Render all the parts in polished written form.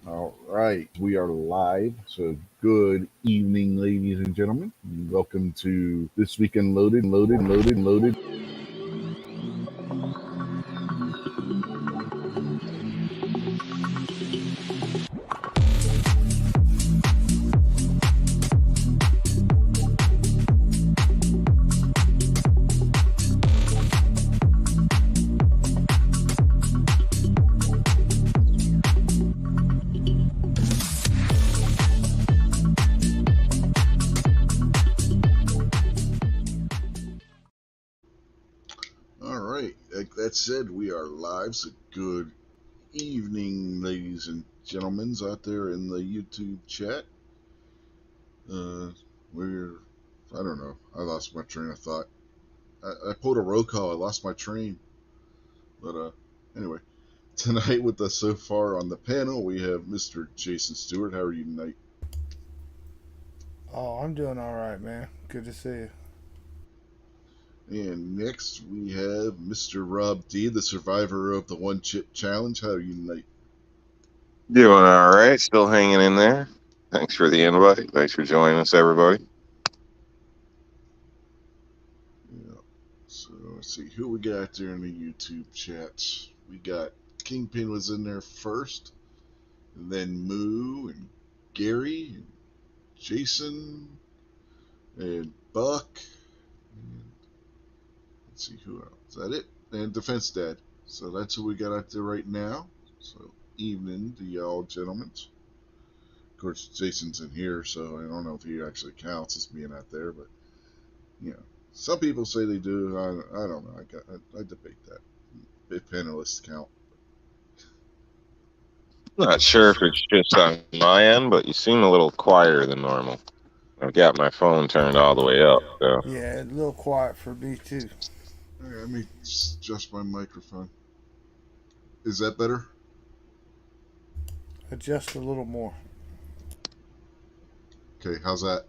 All right, we are live. So, good evening, ladies and gentlemen. Welcome to This Week in Loaded. All right, like that said, we are live. So, good evening, ladies and gentlemen, out there in the YouTube chat. Uh, we're, I don't know, I lost my train of thought. I pulled a roll call, I lost my train. But, anyway, tonight with us so far on the panel, we have Mr. Jason Stewart. How are you tonight? Oh, I'm doing all right, man. Good to see you. And next we have Mr. Rob D, the survivor of the One Chip Challenge. How are you tonight? Doing all right. Still hanging in there. Thanks for the invite. Thanks for joining us, everybody. Yeah. So let's see who we got there in the YouTube chats. We got Kingpin was in there first, and then Moo and Gary and Jason and Buck. And let's see who else. Is that it? And Defense Dad. So that's who we got out there right now. So evening to y'all gentlemen. Of course, Jason's in here, so I don't know if he actually counts as being out there, but you know, some people say they do. I don't know. I debate that. If panelists count. Not sure if it's just on my end, but you seem a little quieter than normal. I've got my phone turned all the way up, so Yeah, a little quiet for me too. All right, let me adjust my microphone. Is that better? Adjust a little more. Okay, how's that?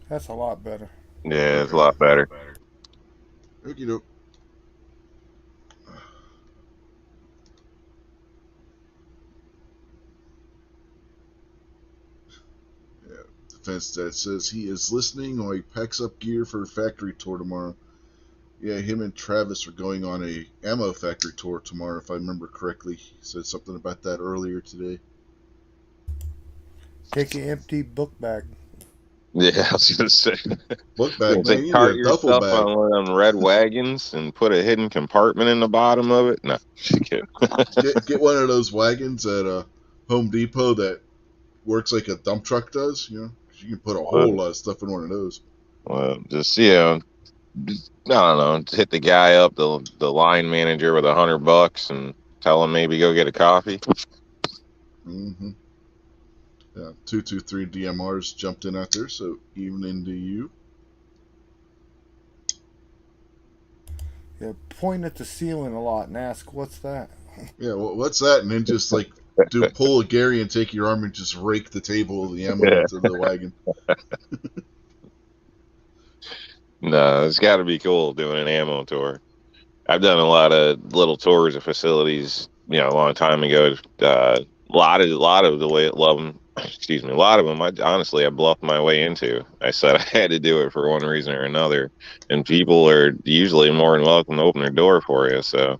That's a lot better. yeah, it's a Okay. lot better. Okie doke. Yeah. Defense Dad says he is listening while he packs up gear for a factory tour tomorrow. Yeah, him and Travis are going on a ammo factory tour tomorrow, if I remember correctly. He said something about that earlier today. Take an empty book bag. Yeah, I was gonna say. Book You bag, know, they man. You need cart a your duffel stuff bag. on one of them red wagons and put a hidden compartment in the bottom of it. No, just kidding. Get one of those wagons at Home Depot that works like a dump truck does. You know, 'cause you can put a whole lot of stuff in one of those. Just I don't know, hit the guy up, the line manager with $100 and tell him maybe go get a coffee. Mm-hmm. Yeah, 223 DMRs jumped in out there, so evening to you. Yeah, point at the ceiling a lot and ask, "What's that?" Yeah, well, what's that? And then just like do pull a Gary and take your arm and just rake the table of the ammo Yeah. into the wagon. No, it's got to be cool doing an ammo tour. I've done a lot of little tours of facilities, a long time ago. A lot of the way love them. Excuse me. A lot of them, I bluffed my way into. I said I had to do it for one reason or another, and people are usually more than welcome to open their door for you. So,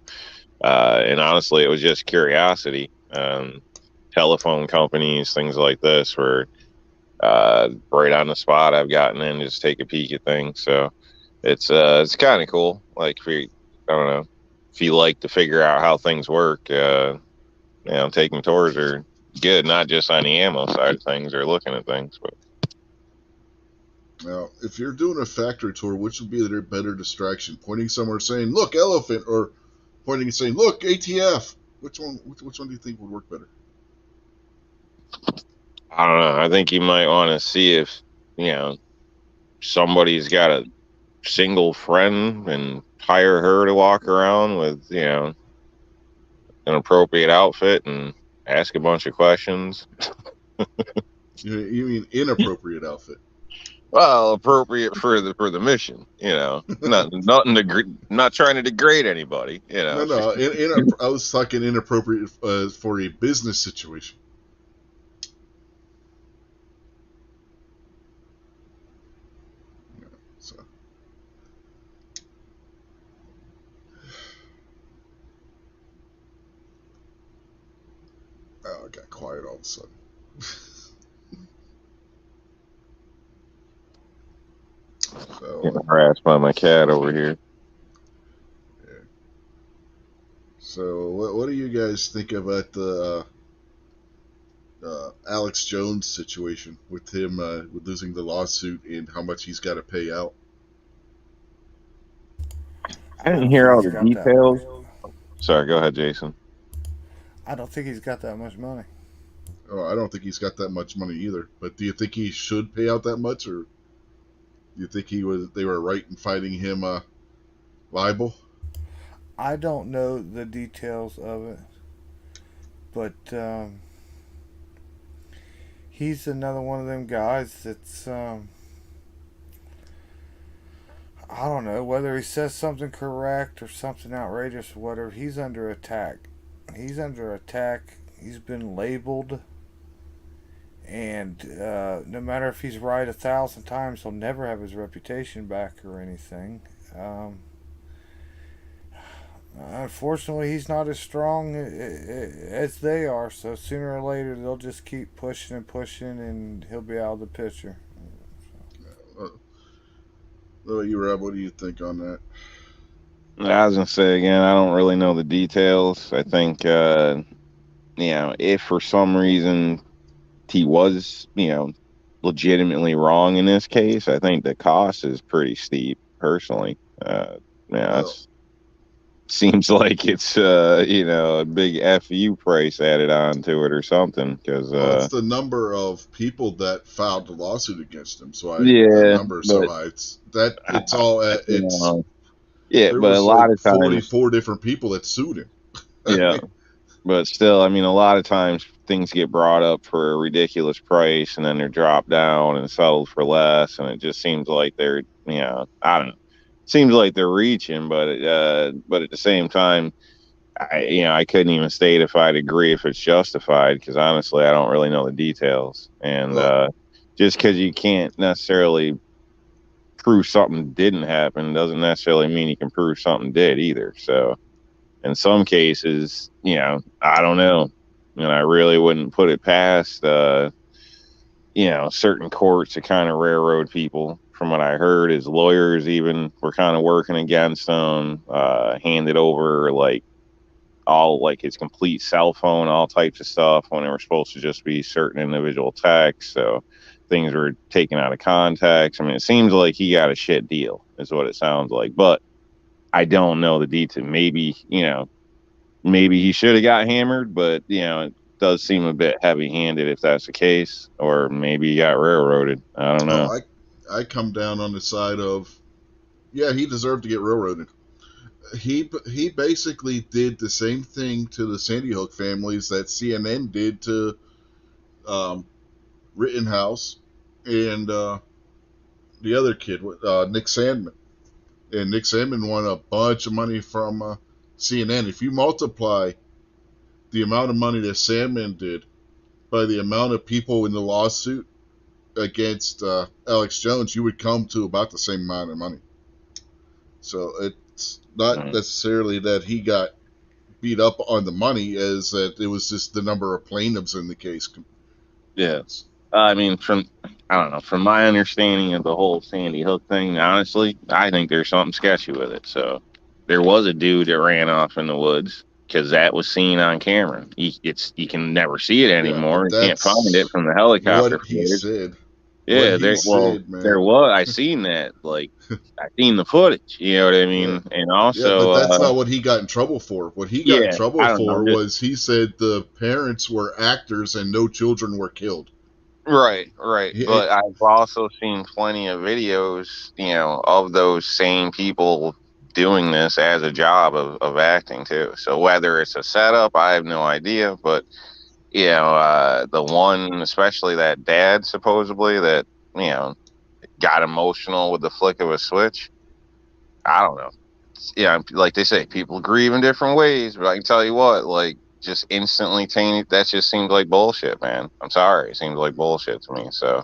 and honestly, it was just curiosity. Telephone companies, things like this, where right on the spot, I've gotten in just take a peek at things. So it's kind of cool. Like if you, I don't know, if you like to figure out how things work, taking tours are good, not just on the ammo side of things or looking at things, but Now, if you're doing a factory tour, which would be the better distraction? Pointing somewhere saying, "Look, elephant," or pointing and saying, "Look, ATF." Which one? Which one do you think would work better? I don't know. I think you might want to see if you know somebody's got a single friend and hire her to walk around with an appropriate outfit and ask a bunch of questions. You mean inappropriate outfit? Well, appropriate for the mission, nothing not trying to degrade anybody, No, no. I was talking inappropriate for a business situation. Oh, it got quiet all of a sudden. Getting So, harassed by my cat over here. yeah. So, what do you guys think about the Alex Jones situation with him with losing the lawsuit and how much he's got to pay out? I I didn't don't think hear all he's the got that. details. Sorry, go ahead, Jason. I don't think he's got that much money. Oh, I don't think he's got that much money either. But do you think he should pay out that much, or do you think they were right in finding him liable? I don't know the details of it, but he's another one of them guys that's I don't know whether he says something correct or something outrageous or whatever. He's under attack. He's under attack. He's been labeled, and no matter if he's right 1,000 times, he'll never have his reputation back or anything. Unfortunately, he's not as strong as they are. So sooner or later, they'll just keep pushing and pushing, and he'll be out of the picture. Uh, what about you, Rob? What do you think on that? I was gonna say again, I don't really know the details. I think if for some reason he was, legitimately wrong in this case, I think the cost is pretty steep. Personally, Well, it's seems like it's a big FU price added on to it or something. Because well, it's the number of people that filed the lawsuit against him. So that yeah, number is so but high. It's uh, all at it's yeah, there but a was lot like of times, 44 different people that sued him. I yeah. mean, But still, I mean, a lot of times things get brought up for a ridiculous price and then they're dropped down and settled for less. And it just seems like I don't know. Seems like they're reaching, but at the same time, I couldn't even state if I'd agree if it's justified because honestly, I don't really know the details. And well, just because you can't necessarily prove something didn't happen doesn't necessarily mean you can prove something did either. So in some cases, I don't know. And I really wouldn't put it past, certain courts to kind of railroad people. From what I heard, his lawyers even were kind of working against him, handed over like all like his complete cell phone, all types of stuff when they were supposed to just be certain individual texts. So things were taken out of context. I mean, it seems like he got a shit deal, is what it sounds like. But I don't know the detail. Maybe he should have got hammered, but it does seem a bit heavy-handed if that's the case, or maybe he got railroaded. I don't know. oh, I come down on the side of yeah, he deserved to get railroaded. He basically did the same thing to the Sandy Hook families that CNN did to um, Rittenhouse and the other kid, Nick Sandman. And Nick Sandman won a bunch of money from CNN. If you multiply the amount of money that Sandman did by the amount of people in the lawsuit against Alex Jones, you would come to about the same amount of money. So it's not Mm. necessarily that he got beat up on the money, as that it was just the number of plaintiffs in the case. Yeah. I mean, I don't know, from my understanding of the whole Sandy Hook thing, honestly, I think there's something sketchy with it. So there was a dude that ran off in the woods because that was seen on camera. You can never see it Yeah, but anymore. You can't find it that's from the helicopter what he footage. said. What Yeah, he said, there man. was. I seen that. Like, I seen the footage. You know what I Yeah. mean? And Yeah, but also, that's not what he got in trouble for. What he got in yeah, trouble I don't know. for Just was he said the parents were actors and no children were killed. right, right. He, But I've also seen plenty of videos, of those same people doing this as a job of acting too. So whether it's a setup, I have no idea. But the one, especially that dad, supposedly that you know got emotional with the flick of a switch. I don't know. Like they say, people grieve in different ways, but I can tell you what, like just instantly tainted, that just seems like bullshit, man. I'm sorry. It seems like bullshit to me. So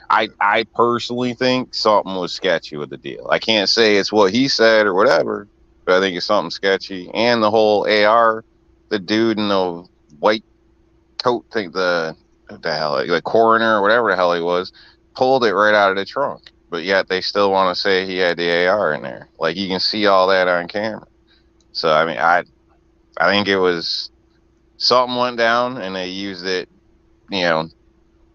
I personally think something was sketchy with the deal. I can't say it's what he said or whatever, but I think it's something sketchy. And the whole AR, the dude in the white think the hell, the coroner or whatever the hell he was, pulled it right out of the trunk. But yet they still want to say he had the AR in there. Like, you can see all that on camera. So I mean, I think it was something went down and they used it, you know,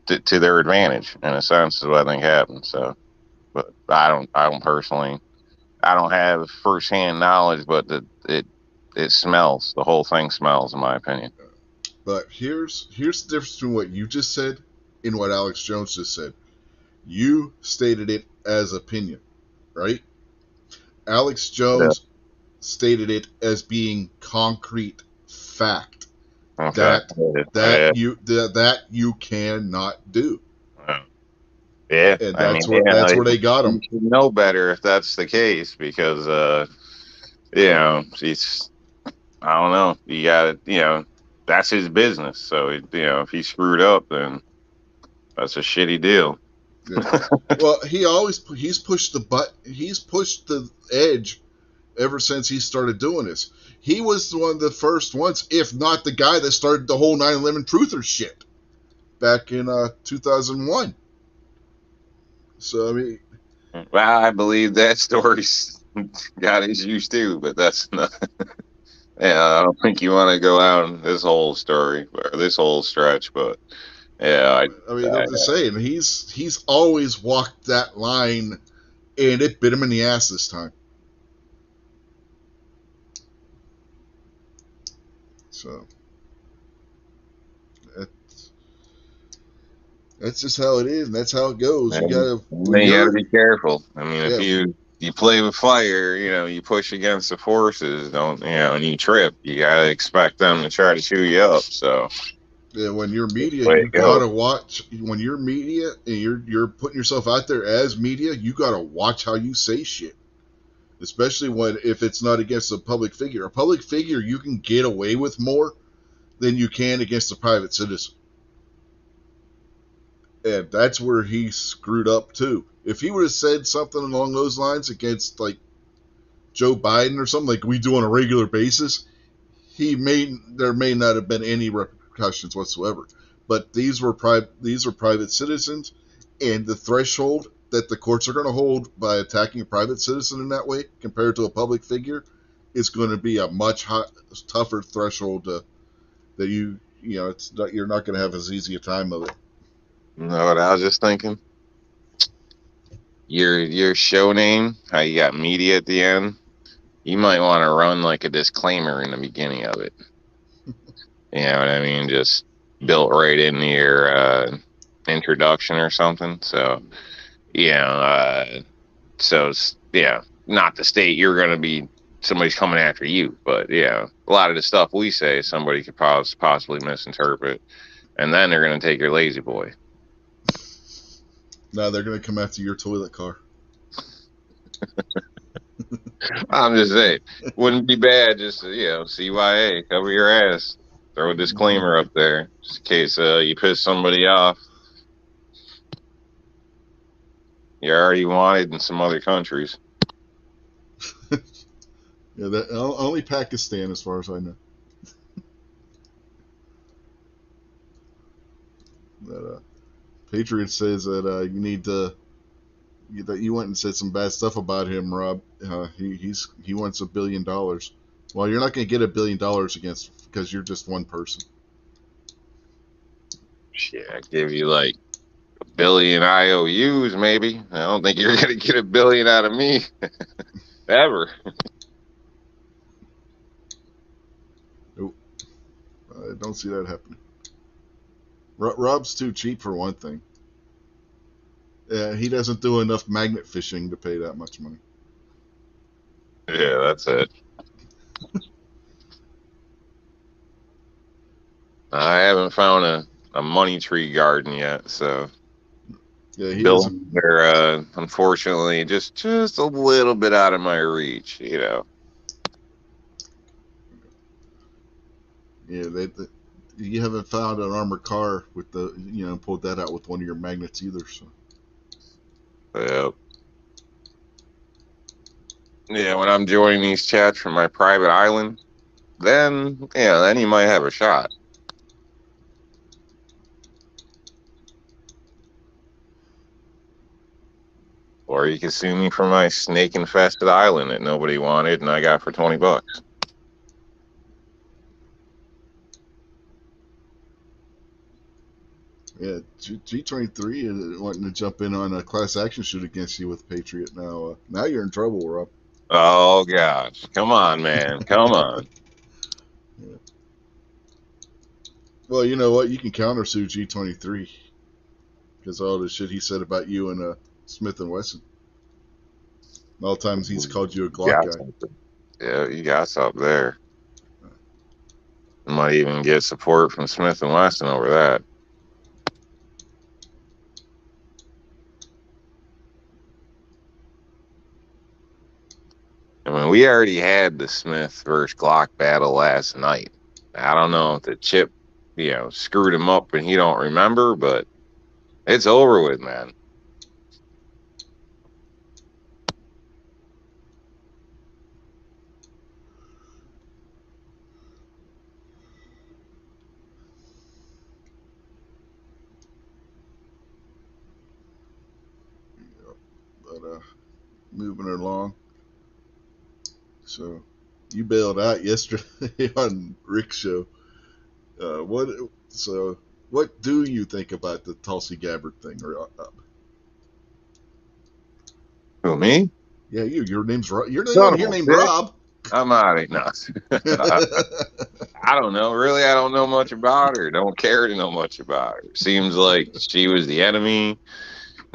to their advantage in a sense is what I think happened. So, but I don't personally, I don't have firsthand knowledge, but it smells. The whole thing smells, in my opinion. But here's the difference between what you just said and what Alex Jones just said. You stated it as opinion, right? Alex Jones stated it as being concrete fact. Okay. That you cannot do. Yeah, And that's where they got him. You should know better if that's the case, because you know, I don't know. You got, you know, that's his business. So, you know, if he screwed up, then that's a shitty deal. Yeah. Well, he's pushed the edge ever since he started doing this. He was one of the first ones, if not the guy that started the whole 9/11 truther shit back in 2001. So I mean, well, I believe that story's got issues too, but that's not. Yeah, I don't think you want to go out this whole story or this whole stretch, but yeah, I mean, I'm just saying he's always walked that line, and it bit him in the ass this time. So that's just how it is, and that's how it goes. You gotta be careful. I mean, if you play with fire, you know, you push against the forces, don't, you know, and you trip, you gotta expect them to try to chew you up. So yeah, when you're media, you gotta watch. When you're media and you're putting yourself out there as media, you gotta watch how you say shit. Especially if it's not against a public figure. A public figure, you can get away with more than you can against a private citizen. And that's where he screwed up too. If he would have said something along those lines against like Joe Biden or something like we do on a regular basis, there may not have been any repercussions whatsoever. But these are private citizens, and the threshold that the courts are going to hold by attacking a private citizen in that way compared to a public figure is going to be a much tougher threshold that you're not going to have as easy a time of it. You know what I was just thinking? Your show name, how you got media at the end, you might want to run like a disclaimer in the beginning of it. You know what I mean? Just built right into your introduction or something. So, not to state you're going to be somebody's coming after you, but yeah, a lot of the stuff we say somebody could possibly misinterpret, and then they're going to take your lazy boy. No, they're going to come after your toilet car. I'm just saying, wouldn't be bad just CYA, cover your ass. Throw a disclaimer up there, just in case you piss somebody off. You're already wanted in some other countries. Yeah, only Pakistan, as far as I know. That Patriot says that you need to. That you went and said some bad stuff about him, Rob. He wants $1 billion. Well, you're not going to get $1 billion because you're just one person. Shit, I give you like $1 billion IOUs, maybe. I don't think you're going to get $1 billion out of me, ever. Nope, I don't see that happening. Rob's too cheap for one thing. He doesn't do enough magnet fishing to pay that much money. Yeah, that's it. I haven't found a money tree garden yet, so yeah, he doesn't. They're unfortunately just a little bit out of my reach, you know. Yeah, you haven't found an armored car with pulled that out with one of your magnets either, so. Yep. Yeah, when I'm joining these chats from my private island, then you might have a shot. Or you could sue me for my snake-infested island that nobody wanted and I got for $20. Yeah, G23 is wanting to jump in on a class action suit against you with Patriot now. Now you're in trouble, Rob. Oh, gosh. Come on, man. Come on. Yeah. Well, you know what? You can countersue G23 because all the shit he said about you and Smith and Wesson. All the times he's called you a Glock guy. Something. Yeah, you got something there. Might even get support from Smith and Wesson over that. I mean, we already had the Smith versus Glock battle last night. I don't know if the chip, screwed him up and he don't remember, but it's over with, man. But moving along. So you bailed out yesterday on Rick's show. What do you think about the Tulsi Gabbard thing? Who, me? Yeah, you. Your name's Rob. Your name's bitch. Rob. I'm out of here. I don't know. Really, I don't know much about her. Don't care to know much about her. Seems like she was the enemy.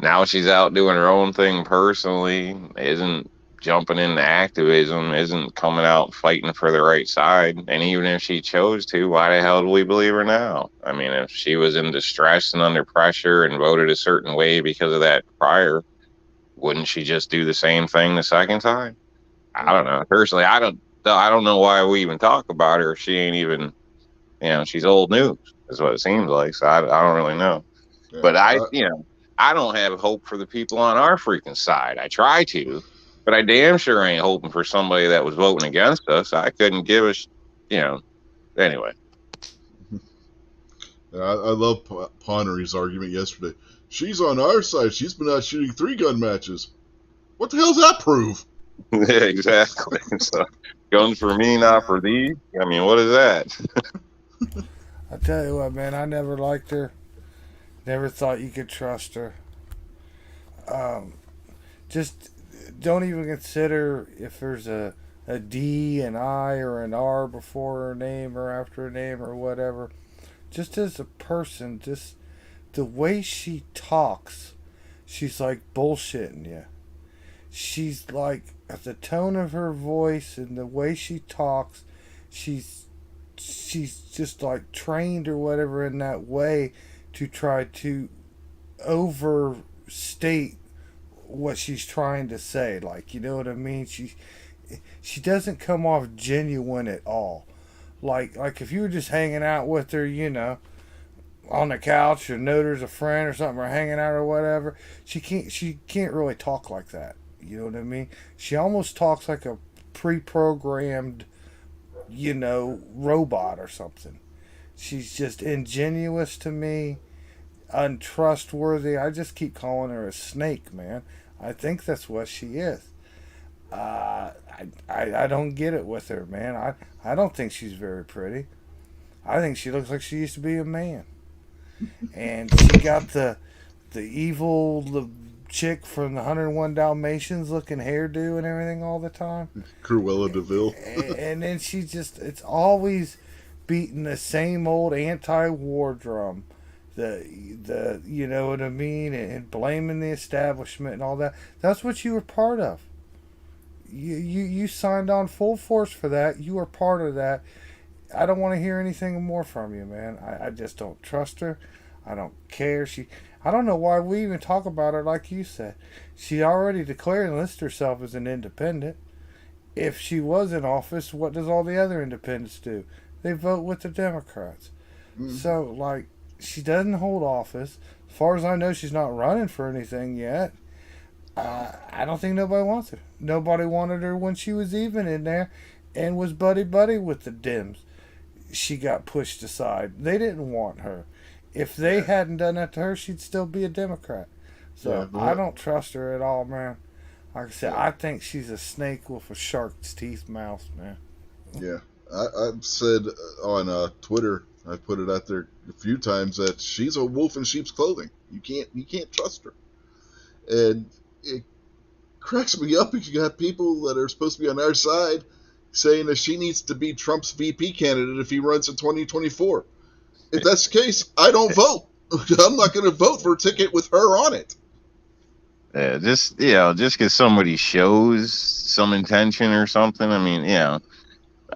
Now she's out doing her own thing personally. Isn't jumping into activism. Isn't coming out fighting for the right side. And even if she chose to, why the hell do we believe her now? I mean, if she was in distress and under pressure and voted a certain way because of that prior, wouldn't she just do the same thing the second time? I don't know. Personally, I don't know why we even talk about her. She ain't even, she's old news, is what it seems like. So I don't really know. Yeah, but I don't have hope for the people on our freaking side. I try to, but I damn sure ain't hoping for somebody that was voting against us. I couldn't give a, anyway. I love Ponnery's argument yesterday. She's on our side. She's been out shooting 3-gun matches. What the hell does that prove? Yeah, exactly. So, guns for me, not for thee. I mean, what is that? I tell you what, man, I never liked her. Never thought you could trust her. Just don't even consider if there's a D, an I, or an R before her name or after her name or whatever. Just as a person, just the way she talks, she's like bullshitting you. She's like, at the tone of her voice and the way she talks, she's just like trained or whatever in that way to try to overstate what she's trying to say. Like, you know what I mean? She doesn't come off genuine at all. Like if you were just hanging out with her, on the couch or know there's a friend or something or hanging out or whatever, she can't really talk like that. You know what I mean? She almost talks like a pre-programmed, robot or something. She's just ingenuous to me, untrustworthy. I just keep calling her a snake, man. I think that's what she is. I don't get it with her, man. I don't think she's very pretty. I think she looks like she used to be a man. And she got the evil chick from the 101 Dalmatians looking hairdo and everything all the time. Cruella DeVille. And then it's always beating the same old anti-war drum. The you know what I mean, and blaming the establishment and all that. That's what you were part of. You signed on full force for that. You were part of that. I don't want to hear anything more from you, man. I just don't trust her. I don't care. I don't know why we even talk about her like you said. She already declared and listed herself as an independent. If she was in office, what does all the other independents do? They vote with the Democrats. Mm-hmm. So, she doesn't hold office. As far as I know, she's not running for anything yet. I don't think nobody wants her. Nobody wanted her when she was even in there and was buddy-buddy with the Dems. She got pushed aside. They didn't want her. If they hadn't done that to her, she'd still be a Democrat. Yeah, So I don't trust her at all, man. Like I said, yeah, I think she's a snake with a shark's teeth mouth, man. yeah. I've said on Twitter, I've put it out there a few times that she's a wolf in sheep's clothing. You can't trust her, and it cracks me up. You got people that are supposed to be on our side saying that she needs to be Trump's VP candidate if he runs in 2024. If that's the case, I don't vote. I'm not going to vote for a ticket with her on it. Yeah, just because somebody shows some intention or something. I mean,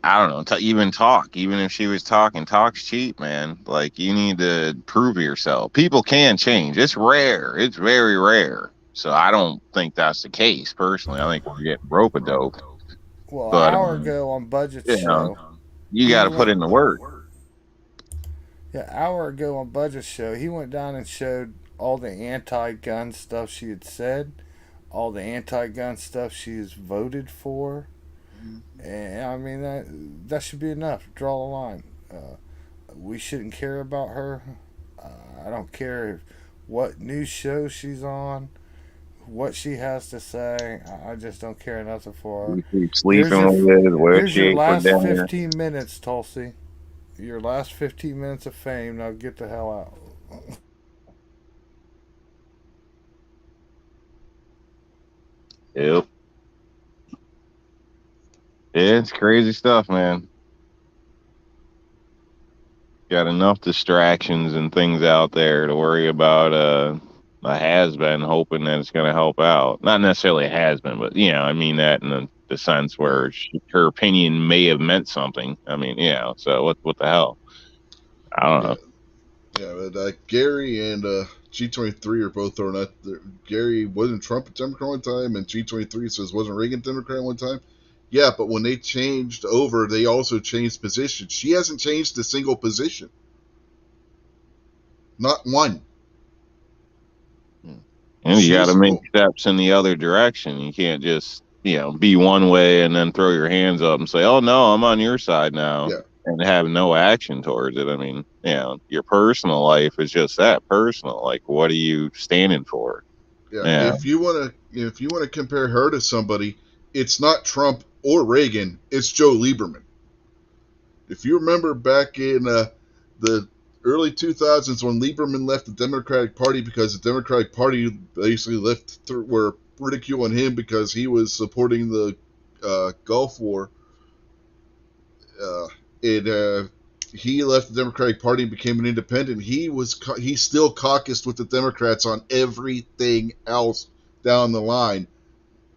I don't know. Even talk, even if she was talking, talk's cheap, man. Like you need to prove yourself. People can change. It's rare. It's very rare. So I don't think that's the case personally. I think we're getting rope a dope. Well, an But hour ago on Budget's you know, show, you he got to put went. in the work. Yeah, an hour ago on Budget's show, he went down and showed all the anti-gun stuff she had said, all the anti-gun stuff she has voted for, and I mean that should be enough. Draw a line. We shouldn't care about her. I don't care what news show she's on, what she has to say. I just don't care nothing for her. You keep Here's your sleeping with it. What here's she your ate for last dinner. 15 minutes, Tulsi. Your last 15 minutes of fame. Now get the hell out. Yep. Yeah, it's crazy stuff, man. Got enough distractions and things out there to worry about a has been hoping that it's going to help out. Not necessarily a has been, but I mean that in the sense where her opinion may have meant something. I mean, so what the hell? I don't Yeah, know. yeah. But Gary and G23 are both thrown out there. Gary wasn't Trump a Democrat one time, and G23 says wasn't Reagan Democrat one time. Yeah, but when they changed over, they also changed positions. She hasn't changed a single position, not one. And you got to She's make steps in the other direction. You can't just, be one way and then throw your hands up and say, "Oh no, I'm on your side now," yeah, and have no action towards it. I mean, your personal life is just that personal. Like, what are you standing for? yeah. Yeah, If you want to compare her to somebody, it's not Trump or Reagan. It's Joe Lieberman. If you remember back in the early 2000s when Lieberman left the Democratic Party because the Democratic Party basically were ridiculing him because he was supporting the Gulf War, uh, it he left the Democratic Party and became an independent. He still caucused with the Democrats on everything else down the line,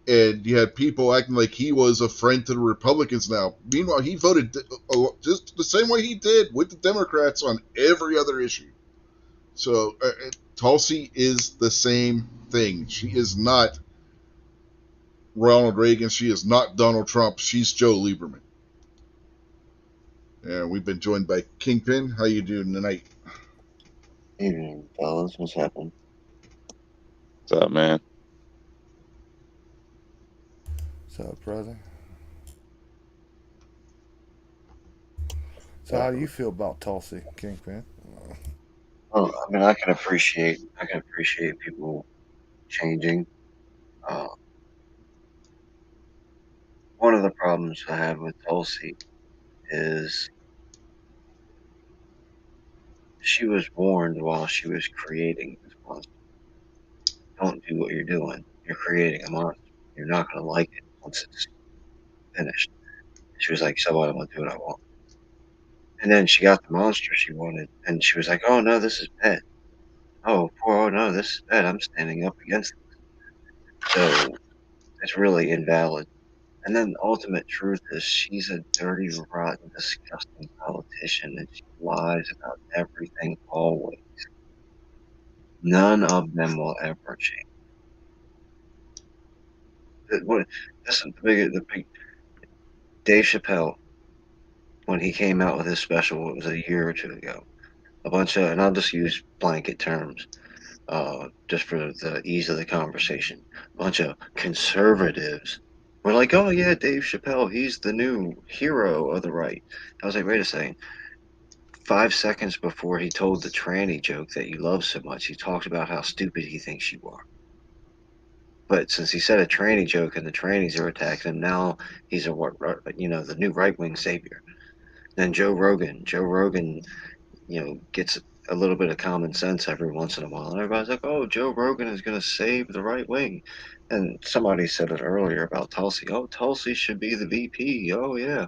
and you had people acting like he was a friend to the Republicans now. Meanwhile, he voted just the same way he did with the Democrats on every other issue. So Tulsi is the same thing. She is not Ronald Reagan. She is not Donald Trump. She's Joe Lieberman. And we've been joined by Kingpin. How you doing tonight? Evening, fellas. What's happening? what's up, man? What's up, brother? So how do you feel about Tulsi, Kingpin? Well, I mean, I can appreciate people changing. Uh, one of the problems I have with Tulsi is she was warned while she was creating this monster. Don't do what you're doing. You're creating a monster. You're not going to like it once it's finished. She was like, so what? I'm going to do what I want. And then she got the monster she wanted, and she was like, oh no, this is bad. Oh no, this is bad. I'm standing up against it. So it's really invalid. And then the ultimate truth is she's a dirty, rotten, disgusting politician and she lies about everything always. None of them will ever change. This is the big Dave Chappelle, when he came out with his special, it was a year or two ago. A bunch of, and I'll just use blanket terms, just for the ease of the conversation. A bunch of conservatives were like, oh yeah, Dave Chappelle, he's the new hero of the right. I was like, wait a second. 5 seconds before he told the tranny joke that you love so much, he talked about how stupid he thinks you are. But since he said a tranny joke and the trannies are attacking him, now he's the new right wing savior. Then Joe Rogan. Joe Rogan, gets a little bit of common sense every once in a while. And everybody's like, oh, Joe Rogan is going to save the right wing. And somebody said it earlier about Tulsi. Oh, Tulsi should be the VP. Oh, yeah.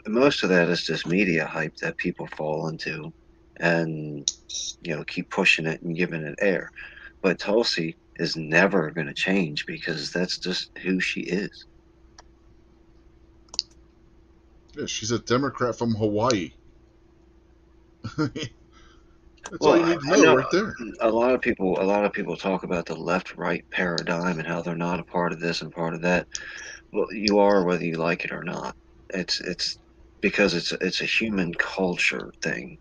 Most of that is just media hype that people fall into and, keep pushing it and giving it air. But Tulsi is never going to change because that's just who she is. Yeah, she's a Democrat from Hawaii. That's all Well, you need to I know know right there. a lot of people talk about the left-right paradigm and how they're not a part of this and part of that. Well, you are whether you like it or not. It's because it's a human culture thing,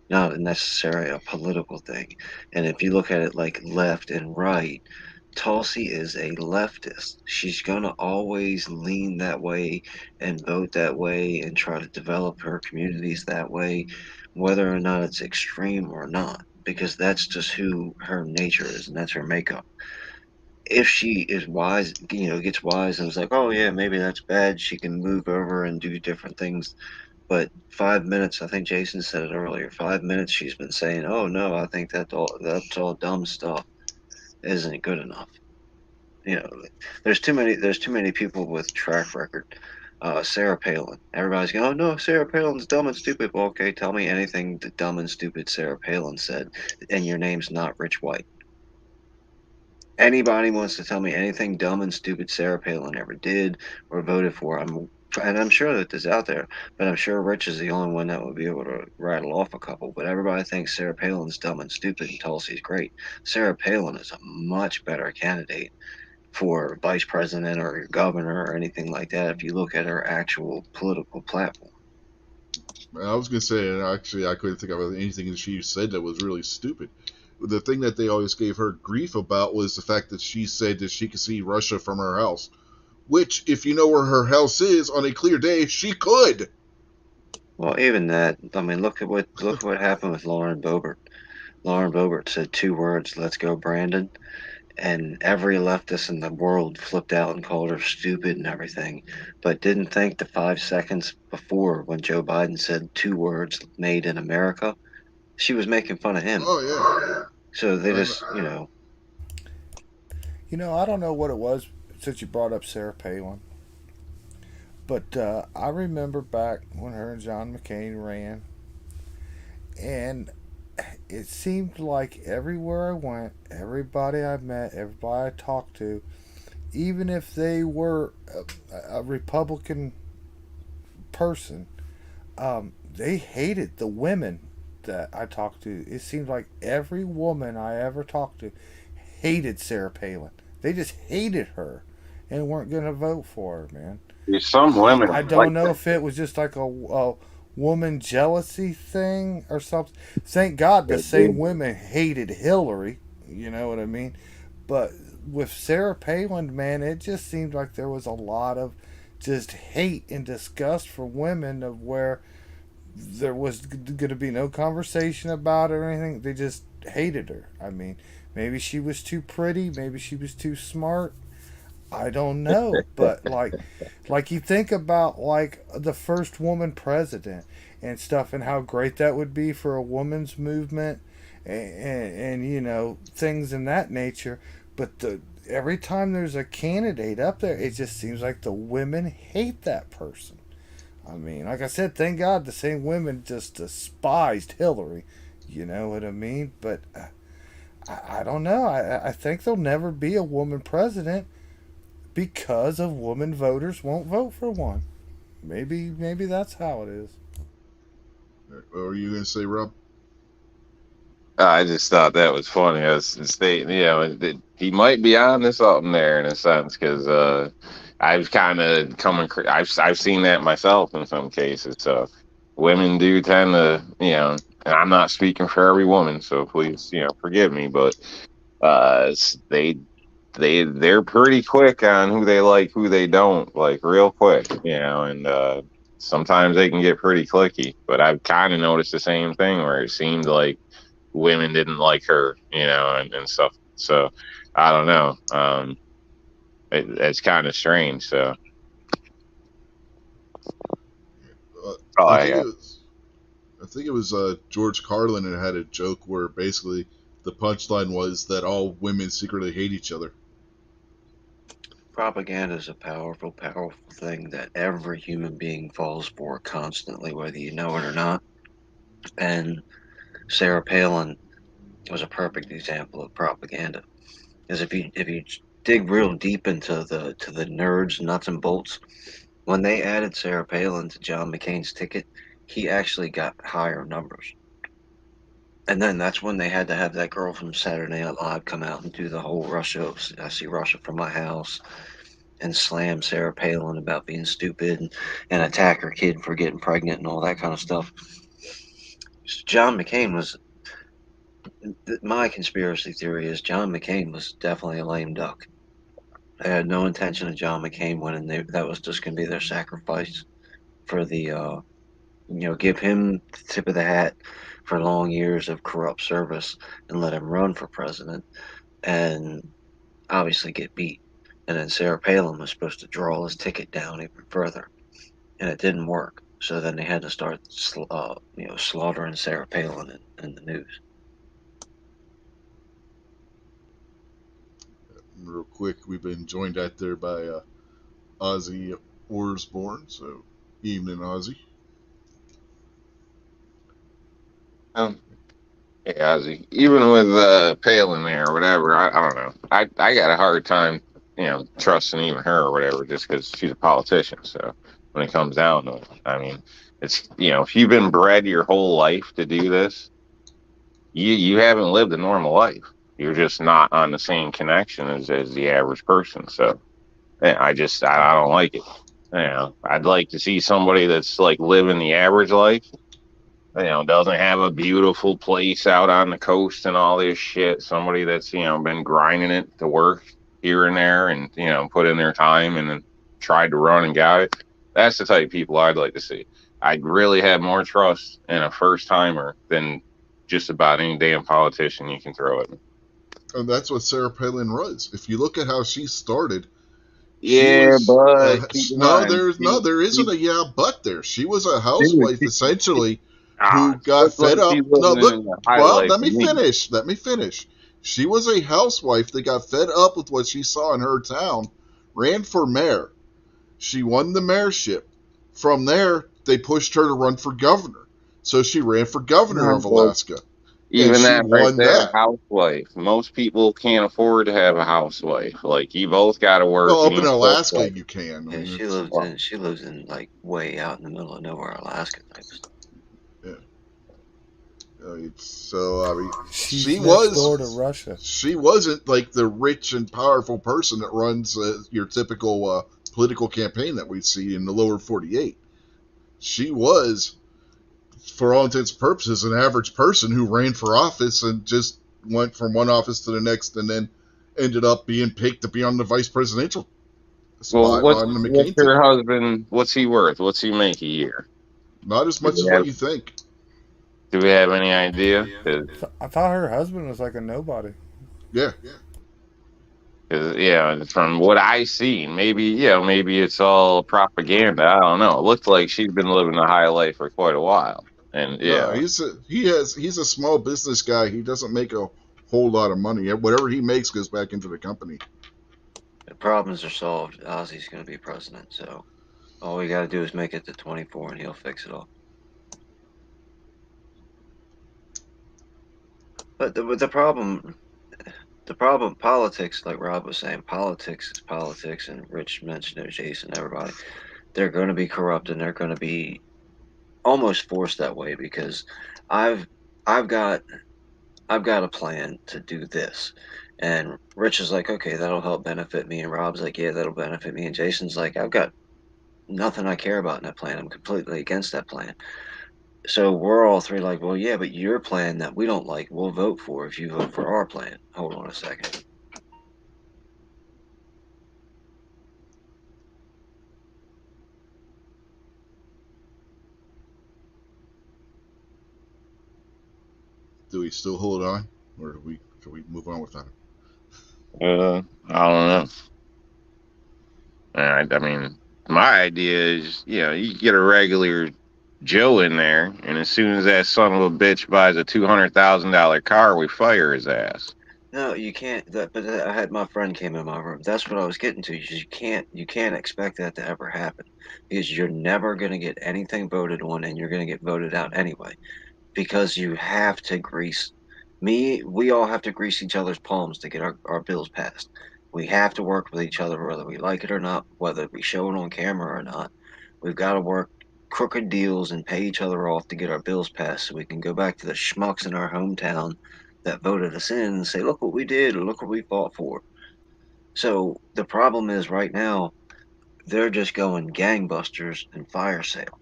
not necessarily a political thing. And if you look at it like left and right, Tulsi is a leftist. She's gonna always lean that way and vote that way and try to develop her communities that way, whether or not it's extreme or not, because that's just who her nature is and that's her makeup. If she is wise, gets wise and is like, oh yeah, maybe that's bad, she can move over and do different things. But 5 minutes, I think Jason said it earlier, 5 minutes she's been saying, oh no, I think that's all dumb stuff, isn't good enough. There's too many people with track record. Sarah Palin. Everybody's going, oh no, Sarah Palin's dumb and stupid. Well, okay, tell me anything that dumb and stupid Sarah Palin said, and your name's not Rich White. Anybody wants to tell me anything dumb and stupid Sarah Palin ever did or voted for, I'm sure that there's out there, but I'm sure Rich is the only one that would be able to rattle off a couple. But everybody thinks Sarah Palin's dumb and stupid and Tulsi's great. Sarah Palin is a much better candidate for vice president or governor or anything like that if you look at her actual political platform. I was going to say, and actually, I couldn't think of anything that she said that was really stupid. The thing that they always gave her grief about was the fact that she said that she could see Russia from her house. Which, if you know where her house is on a clear day, she could. Well, even that, I mean, look at what happened with Lauren Boebert. Lauren Boebert said 2 words, "Let's go, Brandon," and every leftist in the world flipped out and called her stupid and everything, but didn't think the 5 seconds before when Joe Biden said 2 words, "Made in America," she was making fun of him. Oh, yeah. So they And, just, I don't know what it was since you brought up Sarah Palin, but I remember back when her and John McCain ran, and it seemed like everywhere I went, everybody I met, everybody I talked to, even if they were a Republican person, they hated the women that I talked to. It seemed like every woman I ever talked to hated Sarah Palin. They just hated her and weren't going to vote for her, man. Some women I don't know if it was just like a woman jealousy thing or something. Thank God the same women hated Hillary. You know what I mean? But with Sarah Palin, man, it just seemed like there was a lot of just hate and disgust for women, of where there was going to be no conversation about it or anything. They just hated her. I mean, maybe she was too pretty, maybe she was too smart. I don't know, but like you think about like the first woman president and stuff, and how great that would be for a woman's movement, and things in that nature. But every time there's a candidate up there, it just seems like the women hate that person. I mean, like I said, thank God the same women just despised Hillary. You know what I mean? But I don't know. I think there'll never be a woman president because of women voters won't vote for one. Maybe that's how it is. what were you going to say, Rob? I just thought that was funny. I was stating, he might be on to something there in a sense, because I've kind of I've seen that myself in some cases. So women do tend to, and I'm not speaking for every woman, so please, forgive me, but they're pretty quick on who they like, who they don't like, real quick, and sometimes they can get pretty clicky. But I've kind of noticed the same thing where it seemed like women didn't like her, and stuff. So I don't know. It's kind of strange. So, oh, I think yeah. it was George Carlin that had a joke where basically the punchline was that all women secretly hate each other. Propaganda is a powerful, powerful thing that every human being falls for constantly, whether you know it or not. And Sarah Palin was a perfect example of propaganda. Because if you dig real deep into the nerds, nuts and bolts, when they added Sarah Palin to John McCain's ticket, he actually got higher numbers. And then that's when they had to have that girl from Saturday Night Live come out and do the whole Russia, I see Russia from my house, and slam Sarah Palin about being stupid and attack her kid for getting pregnant and all that kind of stuff. John McCain was, my conspiracy theory is John McCain was definitely a lame duck. They had no intention of John McCain winning. That was just going to be their sacrifice for the, give him the tip of the hat for long years of corrupt service and let him run for president and obviously get beat. And then Sarah Palin was supposed to draw his ticket down even further, and it didn't work. So then they had to start, slaughtering Sarah Palin in the news. Real quick, we've been joined out there by Ozzy Orsborn. So, evening, Ozzy. Um, yeah, even with Palin there or whatever, I don't know. I got a hard time, trusting even her or whatever, just because she's a politician. So when it comes down to it, I mean, it's if you've been bred your whole life to do this, you haven't lived a normal life. You're just not on the same connection as the average person. So yeah, I don't like it. I'd like to see somebody that's like living the average life. Doesn't have a beautiful place out on the coast and all this shit. Somebody that's been grinding it to work here and there, and put in their time and then tried to run and got it. That's the type of people I'd like to see. I'd really have more trust in a first timer than just about any damn politician you can throw at me. And that's what Sarah Palin was. If you look at how she started, she Yeah, was but keep in mind, there isn't a yeah but there. She was a housewife essentially who she got looks like fed she's up. No, living look, in a high well, life let to me me. finish. Let me finish. She was a housewife that got fed up with what she saw in her town, ran for mayor. She won the mayorship. From there, they pushed her to run for governor. So she ran for governor of Alaska, and Even she that right won there, that. housewife. Most people can't afford to have a housewife. Like you both got to work, Well, and up in you both Alaska, like. you can. I Yeah, mean, she it's lives Well, in she lives in like way out in the middle of nowhere, Alaska type stuff. yeah. So I mean, She's she next door to was Russia. she wasn't like the rich and powerful person that runs your typical political campaign that we see in the lower 48. She was, for all intents and purposes, an average person who ran for office and just went from one office to the next, and then ended up being picked to be on the vice presidential spot what's on the what's McCain her ticket. husband? What's he worth? What's he make a year? Not as Do much we as what have you think. Do we have any idea? I thought her husband was like a nobody. Yeah, Because yeah, from what I seen, maybe it's all propaganda. I don't know. It looked like she's been living a high life for quite a while, and no, yeah. he's a small business guy. He doesn't make a whole lot of money. Whatever he makes goes back into the company. The problems are solved. Ozzy's going to be president, so all we got to do is make it to 24, and he'll fix it all. But the problem, politics, like Rob was saying, politics is politics, and Rich mentioned it, Jason, everybody. They're going to be corrupt, and they're going to be almost forced that way because I've I've got I've got a plan to do this. And Rich is like, okay, that'll help benefit me. And Rob's like, yeah, that'll benefit me. And Jason's like, I've got nothing I care about in that plan. I'm completely against that plan. So we're all three like, well, yeah, but your plan that we don't like, we'll vote for if you vote for our plan. Hold on a second. Do we still hold on, or do we move on with that? I don't know. I mean, my idea is, you get a regular Joe in there, and as soon as that son of a bitch buys a $200,000 car, we fire his ass. No, you can't. But I had my friend came in my room. That's what I was getting to. You can't expect that to ever happen because you're never going to get anything voted on, and you're going to get voted out anyway. Because you have to grease we all have to grease each other's palms to get our bills passed. We have to work with each other whether we like it or not, whether we show it on camera or not. We've got to work crooked deals and pay each other off to get our bills passed so we can go back to the schmucks in our hometown that voted us in and say, look what we did or look what we fought for. So the problem is right now, they're just going gangbusters and fire sale.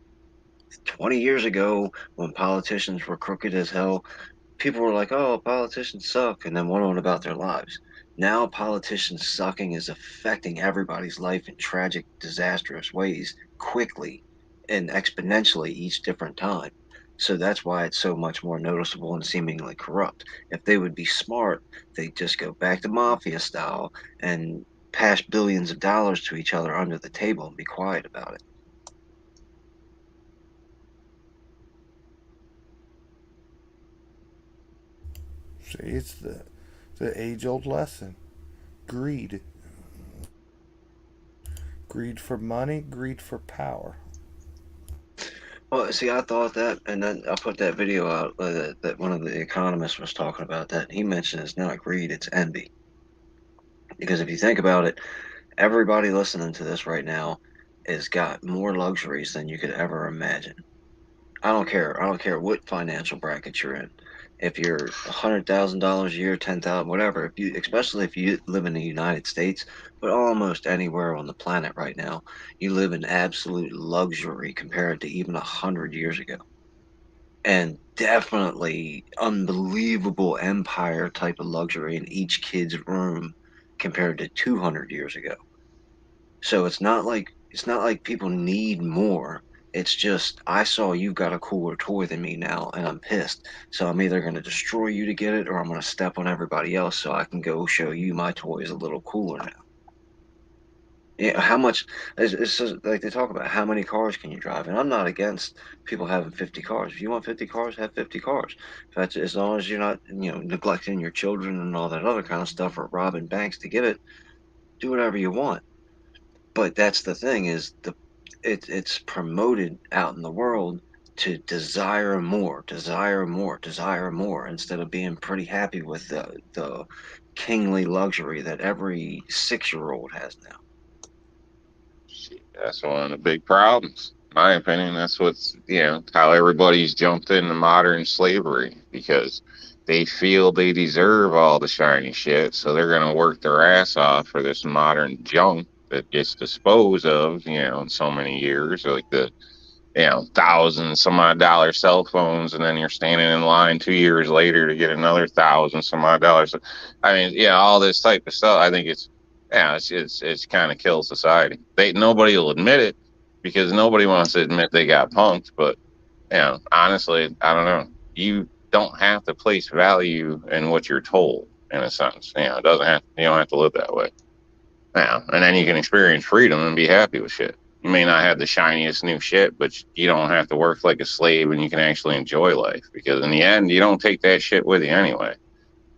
20 years ago, when politicians were crooked as hell, people were like, "Oh, politicians suck," and then went on about their lives. Now, politicians sucking is affecting everybody's life in tragic, disastrous ways quickly and exponentially each different time. So that's why it's so much more noticeable and seemingly corrupt. If they would be smart, they'd just go back to mafia style and pass billions of dollars to each other under the table and be quiet about it. See, it's the age old lesson: greed, greed for money, greed for power. Well, see, I thought that, and then I put that video out that one of the economists was talking about that. He mentioned it's not greed, it's envy. Because if you think about it, everybody listening to this right now has got more luxuries than you could ever imagine. I don't care. I don't care what financial bracket you're in. If you're $100,000 a year, 10,000, whatever. If you, especially if you live in the United States, but almost anywhere on the planet right now, you live in absolute luxury compared to even 100 years ago, and definitely unbelievable empire type of luxury in each kid's room compared to 200 years ago. So it's not like people need more. It's just I saw you've got a cooler toy than me now, and I'm pissed. So I'm either going to destroy you to get it, or I'm going to step on everybody else so I can go show you my toy is a little cooler now. Yeah, how much? It's just like they talk about how many cars can you drive, and I'm not against people having 50 cars. If you want 50 cars, have 50 cars. If that's as long as you're not, neglecting your children and all that other kind of stuff or robbing banks to get it. Do whatever you want. But that's the thing is it's promoted out in the world to desire more, desire more, desire more instead of being pretty happy with the kingly luxury that every 6-year-old has now. Shit, that's one of the big problems. In my opinion, that's how everybody's jumped into modern slavery because they feel they deserve all the shiny shit, so they're going to work their ass off for this modern junk that gets disposed of, in so many years, like the thousand some odd dollar cell phones, and then you're standing in line 2 years later to get another thousand some odd dollars. I mean, all this type of stuff. I think it's kind of kills society. Nobody will admit it because nobody wants to admit they got punked. But honestly, I don't know. You don't have to place value in what you're told. In a sense, it doesn't have. You don't have to live that way. Yeah, and then you can experience freedom and be happy with shit. You may not have the shiniest new shit, but you don't have to work like a slave and you can actually enjoy life because in the end, you don't take that shit with you anyway.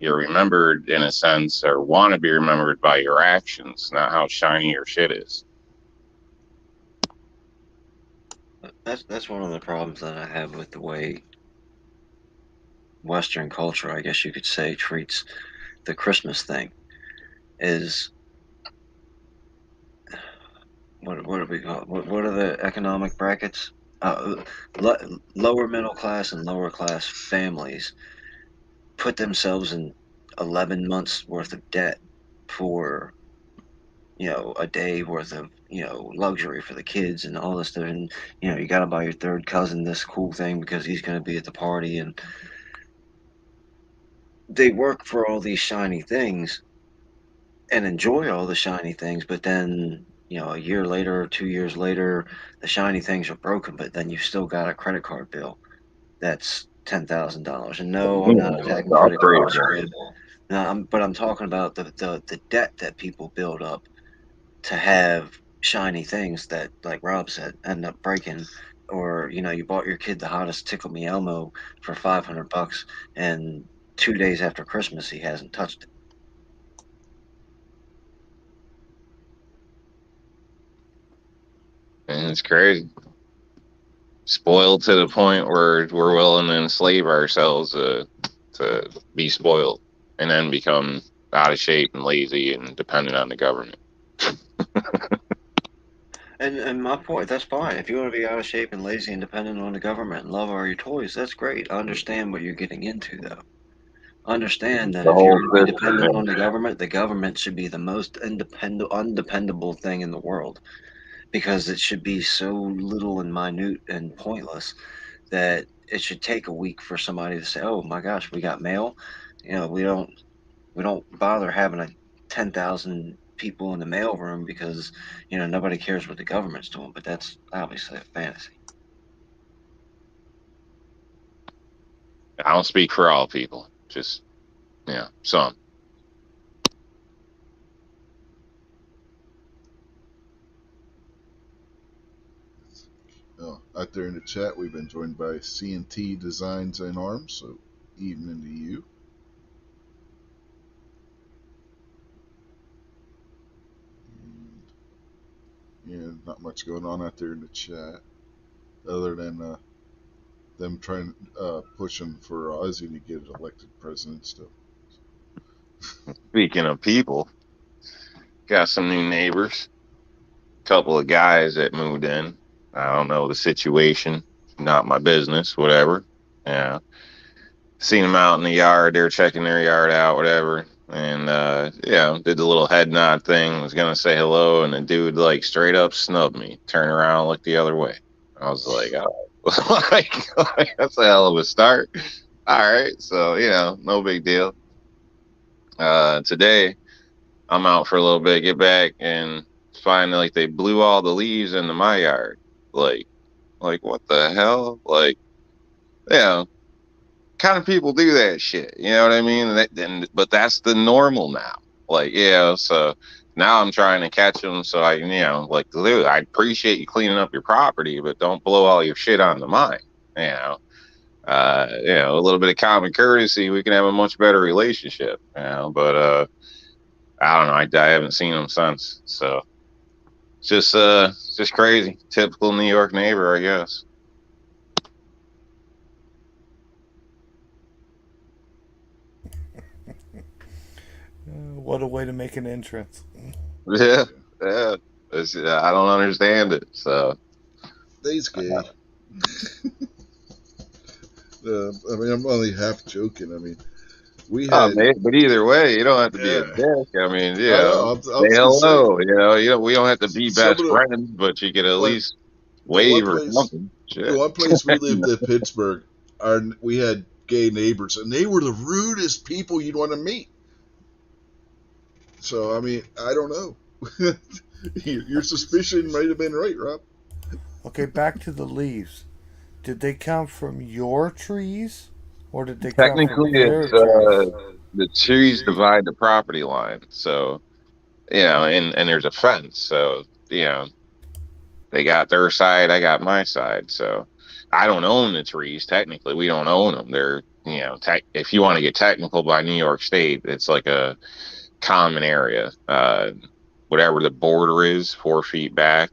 You're remembered in a sense or want to be remembered by your actions, not how shiny your shit is. That's one of the problems that I have with the way Western culture, I guess you could say, treats the Christmas thing. Is what do we call it? What are the economic brackets? Lower middle class and lower class families put themselves in 11 months worth of debt for a day worth of luxury for the kids and all this stuff, and you got to buy your third cousin this cool thing because he's going to be at the party, and they work for all these shiny things and enjoy all the shiny things, but then a year later or 2 years later the shiny things are broken, but then you've still got a credit card bill that's $10,000. And no, I'm not attacking I'll credit create cards, good. No, but I'm talking about the debt that people build up to have shiny things that, like Rob said, end up breaking. Or, you bought your kid the hottest Tickle Me Elmo for $500, and 2 days after Christmas, he hasn't touched it. And it's crazy. Spoiled to the point where we're willing to enslave ourselves to be spoiled and then become out of shape and lazy and dependent on the government. And my point, that's fine. If you want to be out of shape and lazy and dependent on the government and love all your toys, that's great. I understand what you're getting into, though. Understand that The if you're whole going to be system, dependent on man. the government should be the most undependable thing in the world, because it should be so little and minute and pointless that it should take a week for somebody to say, "Oh my gosh, we got mail." We don't bother having 10,000 people in the mailroom because nobody cares what the government's doing. But that's obviously a fantasy. I don't speak for all people, just some. Out there in the chat, we've been joined by C&T Designs and Arms. So, evening to you. And not much going on out there in the chat, other than them trying pushing for Ozzy to get elected president still. Speaking of people, got some new neighbors. Couple of guys that moved in. I don't know the situation. Not my business. Whatever. Yeah. Seen them out in the yard. They were checking their yard out. Whatever. And did the little head nod thing. Was gonna say hello, and the dude like straight up snubbed me. Turn around, look the other way. I was like, oh, like that's a hell of a start. All right, so no big deal. Today I'm out for a little bit, get back, and find like they blew all the leaves into my yard. Like, what the hell? Like, kind of people do that shit. You know what I mean? But that's the normal now. Like, so now I'm trying to catch them. So like, dude, I appreciate you cleaning up your property, but don't blow all your shit onto mine. A little bit of common courtesy, we can have a much better relationship. But I don't know. I haven't seen them since. So it's just crazy. Typical New York neighbor, I guess. What a way to make an entrance. Yeah, yeah. I don't understand it. So They's gay. I mean, I'm only half joking. I mean, we had. but either way, you don't have to be a Yeah. dick. I mean, I know. I'm say just gonna say, hello. We don't have to be some best of friends, but you could at like least the one wave or place, something. the Shit. one place we lived in Pittsburgh, we had gay neighbors, and they were the rudest people you'd want to meet. So I mean, I don't know. Your suspicion might have been right, Rob. Okay, back to the leaves. Did they come from your trees, or did they come Technically, from their it's trees? the trees divide the property line. So and there's a fence. So they got their side, I got my side. So I don't own the trees. Technically, we don't own them. They're if you want to get technical by New York State, it's like a common area. Whatever the border is, 4 feet back,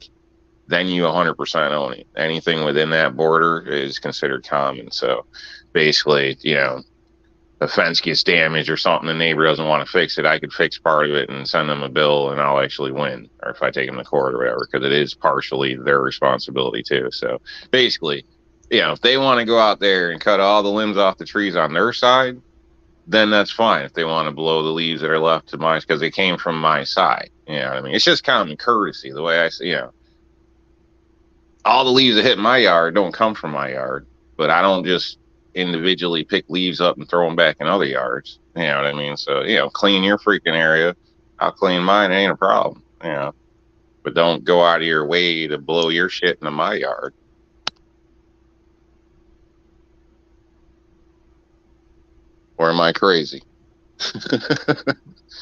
then you 100% own it. Anything within that border is considered common. So basically, the fence gets damaged or something, the neighbor doesn't want to fix it, I could fix part of it and send them a bill, and I'll actually win. Or if I take them to court or whatever, because it is partially their responsibility too. So basically, if they want to go out there and cut all the limbs off the trees on their side, then that's fine. If they want to blow the leaves that are left to mine, because they came from my side. You know what I mean? It's just common courtesy. The way I see, all the leaves that hit my yard don't come from my yard, but I don't just individually pick leaves up and throw them back in other yards. You know what I mean? So, clean your freaking area. I'll clean mine. It ain't a problem. But don't go out of your way to blow your shit into my yard. Or am I crazy?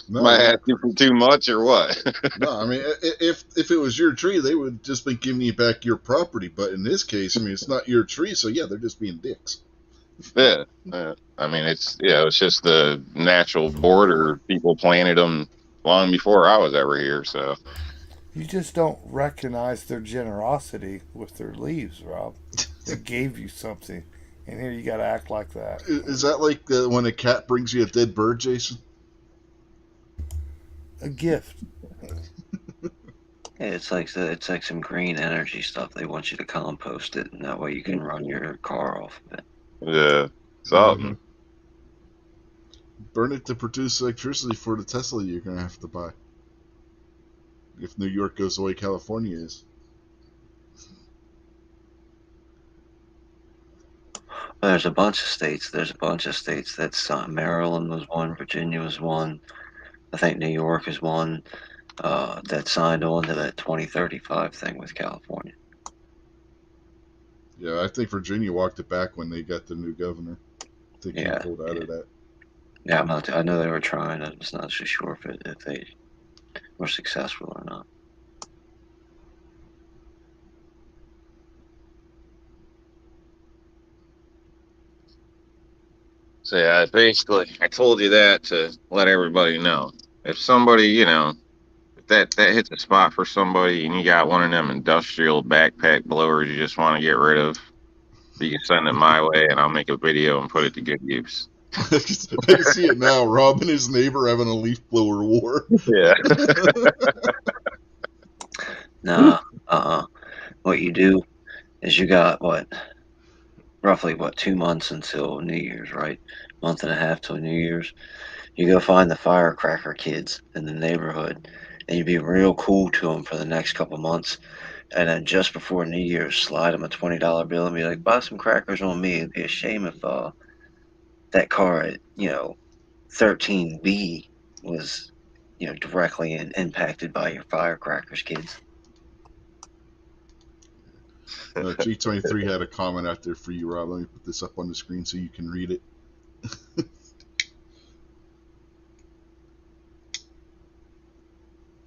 Am I No, asking for too much or what? no. I mean, if it was your tree, they would just be giving you back your property. But in this case, I mean, it's not your tree, so yeah, they're just being dicks. Yeah. I mean, it's just the natural border. People planted them long before I was ever here. So You just don't recognize their generosity with their leaves, Rob. They gave you something, and here you got to act like that. Is that like when a cat brings you a dead bird, Jason? A gift. Yeah, it's like some green energy stuff. They want you to compost it, and that way you can run your car off of it. yeah, something. Burn it to produce electricity for the Tesla you're gonna have to buy. If New York goes the way California is. There's a bunch of states. There's a bunch of states. That's Maryland was one, Virginia was one. I think New York is one that signed on to that 2035 thing with California. Yeah, I think Virginia walked it back when they got the new governor. I think he pulled out of that. Yeah, I know they were trying. I'm just not so sure if they were successful or not. So yeah, basically, I told you that to let everybody know. If somebody, if that hits a spot for somebody, and you got one of them industrial backpack blowers you just want to get rid of, you can send it my way, and I'll make a video and put it to good use. I can see it now. Rob and his neighbor having a leaf blower war. Yeah. Nah, what you do is you got roughly 2 months until New Year's, right? Month and a half till New Year's. You go find the firecracker kids in the neighborhood, and you be real cool to them for the next couple months. And then just before New Year's, slide them a $20 bill and be like, buy some crackers on me. It'd be a shame if that car at 13B was directly impacted by your firecrackers kids. G23 had a comment out there for you, Rob. Let me put this up on the screen so you can read it.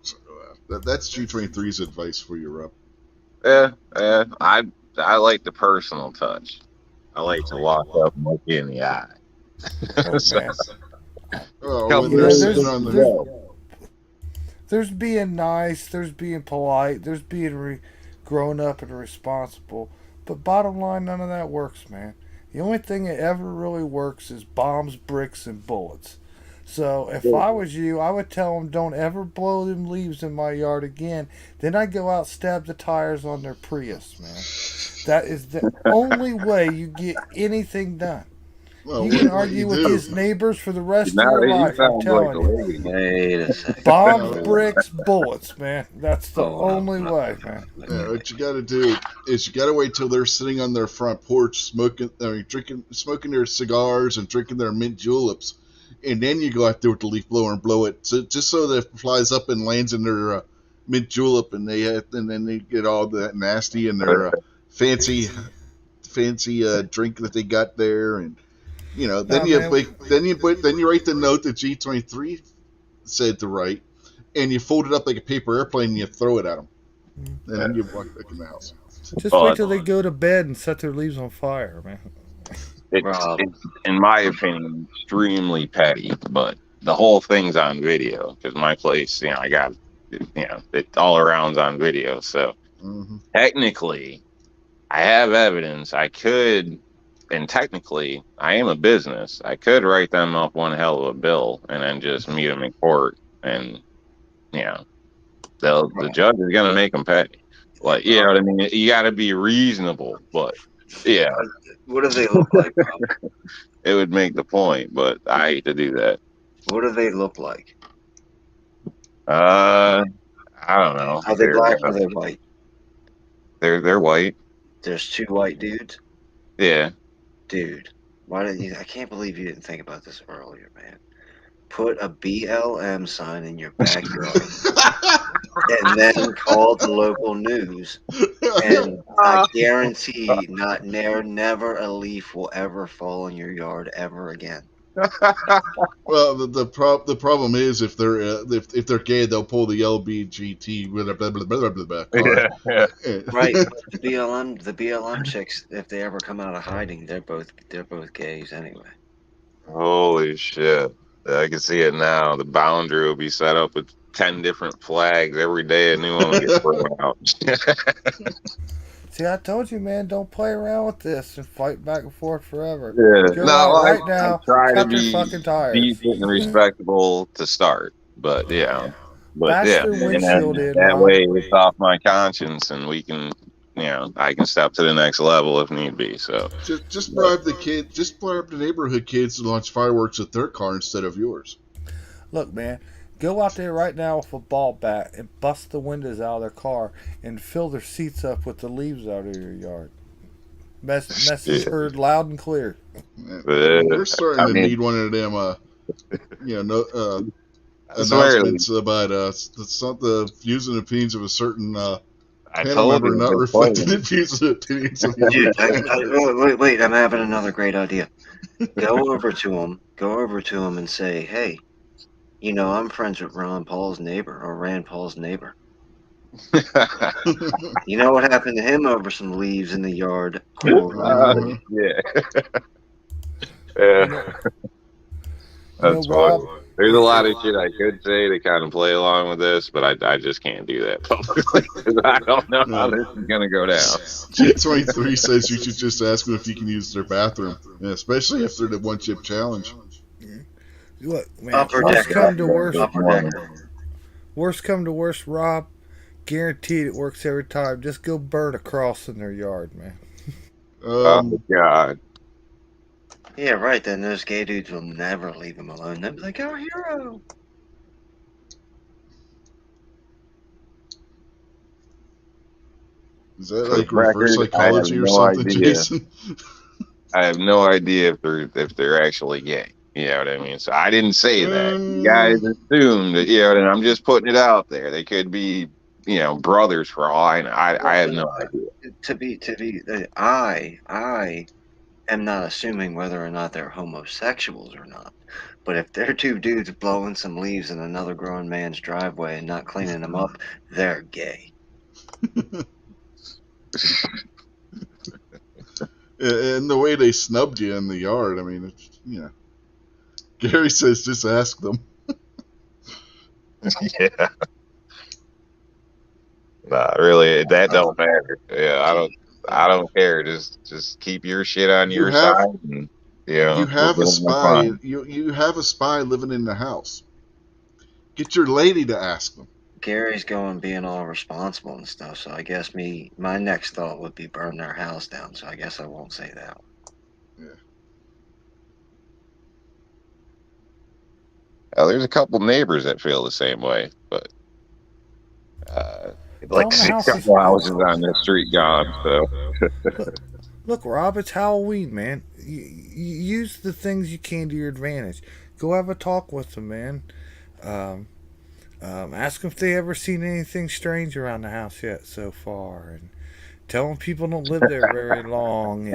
So, that's G23's advice for you, Rob. Yeah, I like the personal touch. I like to walk up and look you in the eye. When they're sitting on There's being nice, there's being polite, there's being grown up and responsible. But bottom line, none of that works, man. The only thing that ever really works is bombs, bricks, and bullets. So if I was you, I would tell them don't ever blow them leaves in my yard again. Then I'd go out stab the tires on their Prius, man. That is the only way you get anything done. Well, you can argue with his neighbors for the rest of your life. I'm telling you. Wait a second. Bombs, bricks, bullets, man. That's the only way, man. Yeah, what you got to do is you got to wait till they're sitting on their front porch, smoking their cigars and drinking their mint juleps, and then you go out there with the leaf blower and blow it, just so that it flies up and lands in their mint julep, and then they get all that nasty in their fancy drink that they got there, and then you write the note that G23 said to write, and you fold it up like a paper airplane and you throw it at them, and then you walk back in the house. Just wait till they go to bed and set their leaves on fire, man. It's, in my opinion, extremely petty, but the whole thing's on video because my place, I got, it all around's on video. So technically, I have evidence. I could, and technically, I am a business. I could write them up one hell of a bill and then just meet them in court, and the judge is gonna make them pay. Like, you know what I mean? You got to be reasonable, but yeah. What do they look like, Rob? It would make the point, but I hate to do that. What do they look like? I don't know. Are they black or are they white? They're white. There's 2 white dudes? Yeah. Dude, why didn't you? I can't believe you didn't think about this earlier, man. Put a BLM sign in your backyard and then call the local news, and I guarantee never a leaf will ever fall in your yard ever again. Well, the problem is if they're gay, they'll pull the LBGT blah blah blah blah blah, blah card. Yeah. Right, but the BLM chicks, if they ever come out of hiding, they're both gays anyway. Holy shit. I can see it now. The boundary will be set up with 10 different flags every day. A new one will get thrown out. See, I told you, man, don't play around with this and fight back and forth forever. Yeah. You're No, right I now. try to Cut your be fucking tires. decent and respectable to start. But, yeah. Bash yeah. their And windshield in, that Rob. way it's off my conscience and we can, I can step to the next level if need be. So, Just bribe the neighborhood kids to launch fireworks at their car instead of yours. Look, man, go out there right now with a ball bat and bust the windows out of their car and fill their seats up with the leaves out of your yard. Message heard loud and clear. We're starting I to mean- need one of them, I swear, announcements about the views and opinions of a certain I panel told member you. not it's reflecting funny. the views and opinions of Dude, the wait, I'm having another great idea. Go over to him and say, hey, I'm friends with Rand Paul's neighbor. You know what happened to him over some leaves in the yard? Yeah. Yeah. That's Rob, funny. There's a lot of shit I could say to kind of play along with this, but I just can't do that publicly because I don't know how this is going to go down. G23 says you should just ask them if you can use their bathroom, especially if they're the one chip challenge. look, man, Upper worst deck. come to worst, Upper deck. worst come to worst, Rob, guaranteed it works every time. Just go burn a cross in their yard, man. Oh, God. Yeah, right. Then those gay dudes will never leave him alone. They'll be like, our hero. Is that For like the reverse record, I have psychology or no something, idea. Jason? I have no idea if they're actually gay. You know what I mean? So I didn't say that. You guys assumed that, and I'm just putting it out there. They could be, brothers for all I know. I have no idea. I am not assuming whether or not they're homosexuals or not. But if they're two dudes blowing some leaves in another grown man's driveway and not cleaning them up, they're gay. And the way they snubbed you in the yard, I mean, Gary says just ask them. Yeah. Nah, really, that don't matter. Yeah, I don't care. Just keep your shit on your side. And, You have we'll a have spy. fun. You have a spy living in the house. Get your lady to ask them. Gary's going being all responsible and stuff, so I guess my next thought would be burn their house down, so I guess I won't say that. There's a couple neighbors that feel the same way, but like Tell 'em the a house is- couple houses on the street gone. So Look, Rob, it's Halloween, man. You use the things you can to your advantage. Go have a talk with them, man. Ask them if they ever seen anything strange around the house yet so far, and tell them people don't live there very long,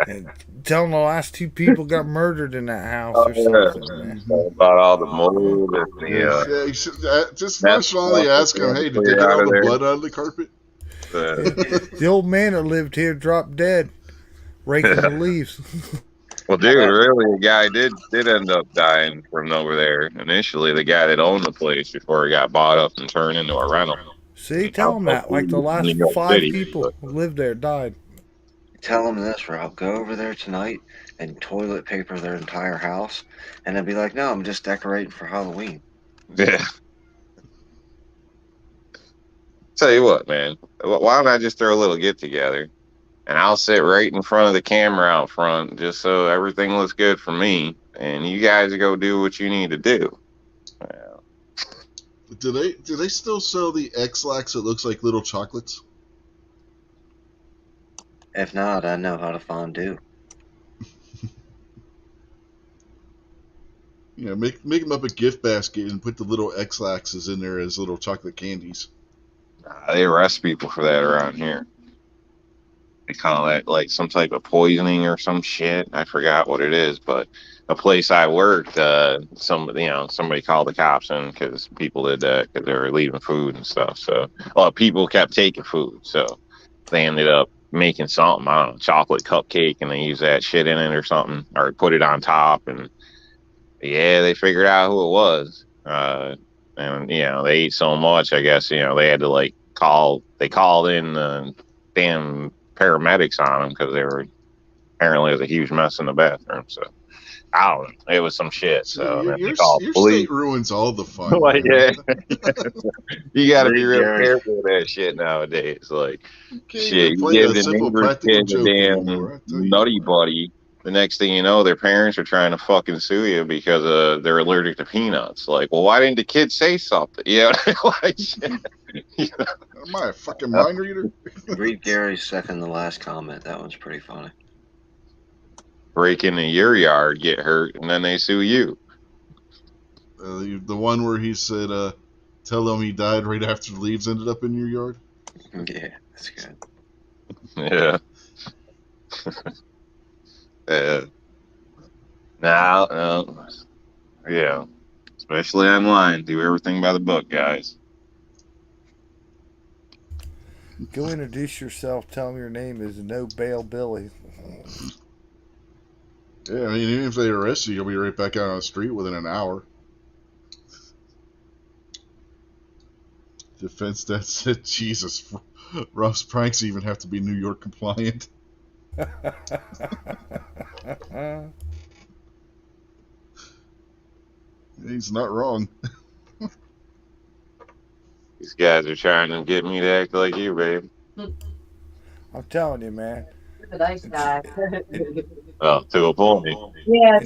and tell them the last two people got murdered in that house or something, man. about all the mold and the You should just nonchalantly ask them, hey, did they get all the blood out of the carpet? The old man that lived here dropped dead, raking the leaves. well, dude, really, the guy did end up dying from over there. Initially, the guy that owned the place before it got bought up and turned into a rental. See, tell them that. Like the last New York 5 City, people who lived there died. Tell them this, Rob. Go over there tonight and toilet paper their entire house, and they'll be like, no, I'm just decorating for Halloween. Yeah. Tell you what, man. Why don't I just throw a little get together, and I'll sit right in front of the camera out front, just so everything looks good for me, and you guys go do what you need to do. Well, Do they still sell the X-Lax that looks like little chocolates? If not, I know how to fondue. Make them up a gift basket and put the little X-Laxes in there as little chocolate candies. they arrest people for that around here. They call that like some type of poisoning or some shit. I forgot what it is, but a place I worked, somebody called the cops in because people did that because they were leaving food and stuff. So, well, people kept taking food, so they ended up making something, I don't know, chocolate cupcake, and they used that shit in it or something, or put it on top, and yeah, they figured out who it was. And they ate so much, I guess, they had to like they called in the damn paramedics on them because apparently there was a huge mess in the bathroom. So I don't know. It was some shit. So then they called Your police. state ruins all the fun. Like, Man. You got to be real Gary. careful with that shit nowadays. Like, You can't shit, even you play give a the simple neighbor's practical kid a joke damn anymore. I tell you nutty what. buddy. The next thing you know, their parents are trying to fucking sue you because they're allergic to peanuts. Like, well, why didn't the kid say something? Like, shit. Am I a fucking mind reader? Read Gary's second to last comment. That one's pretty funny. Break into your yard, get hurt, and then they sue you. The one where he said, tell them he died right after the leaves ended up in your yard? Yeah, that's good. Yeah. No. Yeah. Especially online. Do everything by the book, guys. Go introduce yourself. Tell them your name is No Bail Billy. Yeah, I mean, even if they arrest you, you'll be right back out on the street within an hour. Defense that said, Jesus, Ruff's pranks even have to be New York compliant. He's not wrong. These guys are trying to get me to act like you, babe. I'm telling you, man. A nice guy. Well, to a point. Yeah,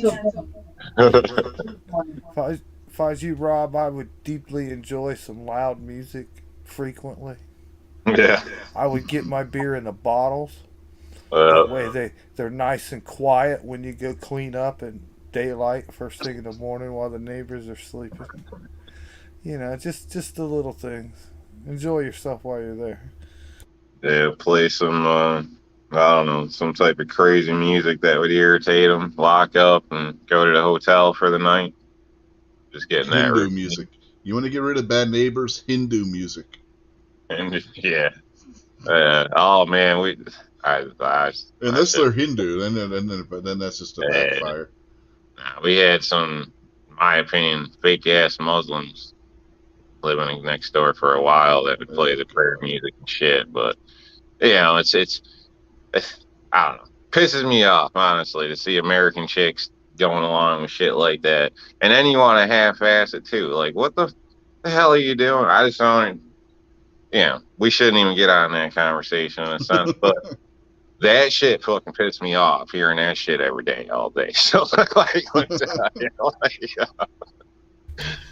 If I was you, Rob, I would deeply enjoy some loud music frequently. Yeah. I would get my beer in the bottles. That way they're nice and quiet when you go clean up in daylight first thing in the morning while the neighbors are sleeping. Just the little things. Enjoy yourself while you're there. Yeah, play some, I don't know, some type of crazy music that would irritate them, lock up, and go to the hotel for the night. Just getting that. Hindu music. You want to get rid of bad neighbors? Hindu music. And yeah. Oh, man, Unless they're Hindu, then that's just a backfire. We had some, in my opinion, fake ass Muslims living next door for a while that would play the prayer music and shit. But it's I don't know, pisses me off honestly to see American chicks going along with shit like that, and then you want to half-ass it too. Like, what the hell are you doing? I just don't. We shouldn't even get on that conversation in a sense, but that shit fucking pissed me off hearing that shit every day, all day. So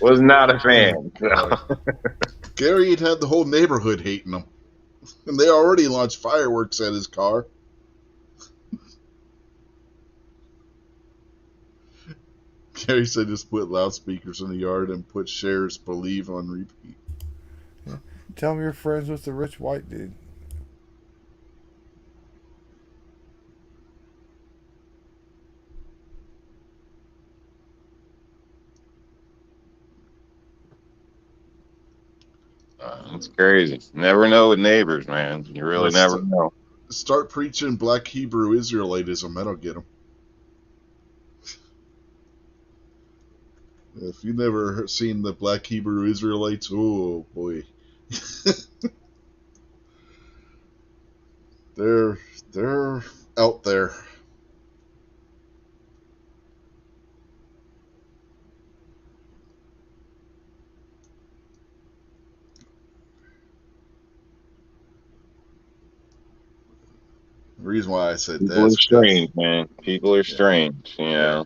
was not a fan. Gary had the whole neighborhood hating him, and they already launched fireworks at his car. Gary said just put loudspeakers in the yard and put Cher's Believe on repeat. Yeah. Tell me you're friends with the rich white dude. It's crazy. Never know with neighbors, man. You really never know. Start preaching Black Hebrew Israelitism. That'll get them. If you've never seen the Black Hebrew Israelites, oh boy. They're out there. The reason why I said People are strange, man. People are strange, I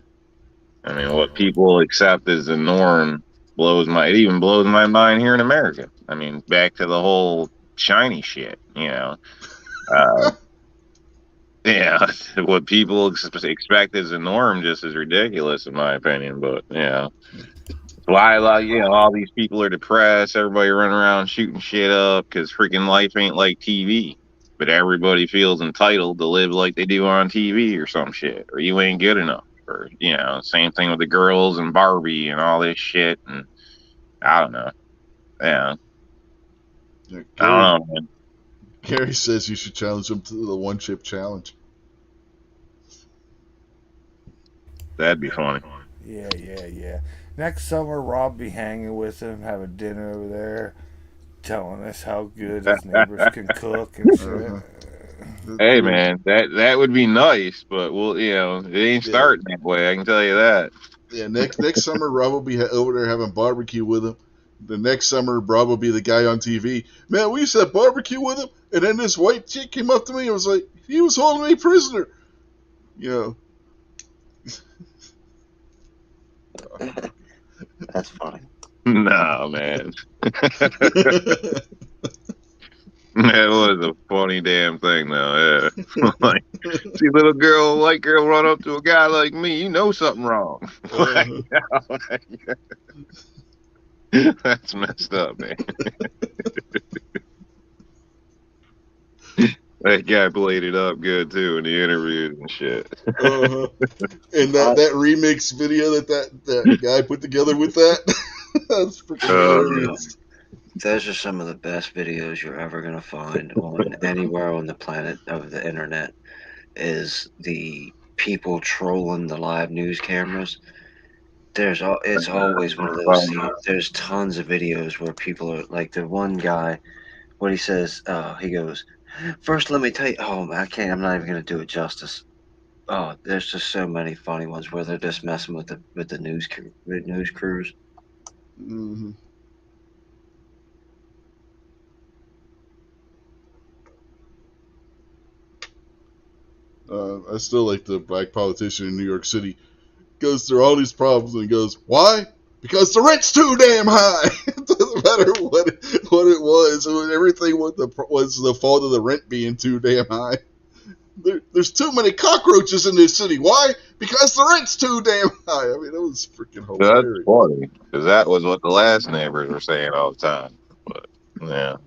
mean, what people accept as the norm it even blows my mind here in America. I mean, back to the whole shiny shit, what people expect as a norm just is ridiculous in my opinion, but why, all these people are depressed, everybody running around shooting shit up because freaking life ain't like TV, but everybody feels entitled to live like they do on TV or some shit, or you ain't good enough. Or, same thing with the girls and Barbie and all this shit. And I don't know. Yeah. Yeah, I don't know, man. Gary says you should challenge him to the one chip challenge. That'd be funny. Yeah. Next summer, Rob be hanging with him, having dinner over there, telling us how good his neighbors can cook and shit. Uh-huh. Hey, man, that would be nice, but it ain't Yeah. starting that way. I can tell you that. Yeah, next summer, Rob will be over there having barbecue with him. The next summer, Rob will be the guy on TV. Man, we used to have barbecue with him, and then this white chick came up to me and was like, he was holding me prisoner. That's funny. No, man. That was a funny damn thing, though. Yeah. Like, see, little girl, white girl, run up to a guy like me. You know something wrong. That's messed up, man. That guy played it up good too in the interviews and shit. Uh-huh. And that remix video that guy put together with that, that's freaking hilarious. Those are some of the best videos you're ever going to find on anywhere on the planet of the internet. Is the people trolling the live news cameras. It's always one of those scenes. There's tons of videos where people are like the one guy. What he says, he goes, "First, let me tell you." Oh, I'm not even going to do it justice. Oh, there's just so many funny ones where they're just messing with the news crews. Mm-hmm. I still like the black politician in New York City. Goes through all these problems and goes, why? Because the rent's too damn high. It doesn't matter what it was. Everything was the fault of the rent being too damn high. There's too many cockroaches in this city. Why? Because the rent's too damn high. I mean, it was freaking hilarious. That's funny, because that was what the last neighbors were saying all the time. But, yeah.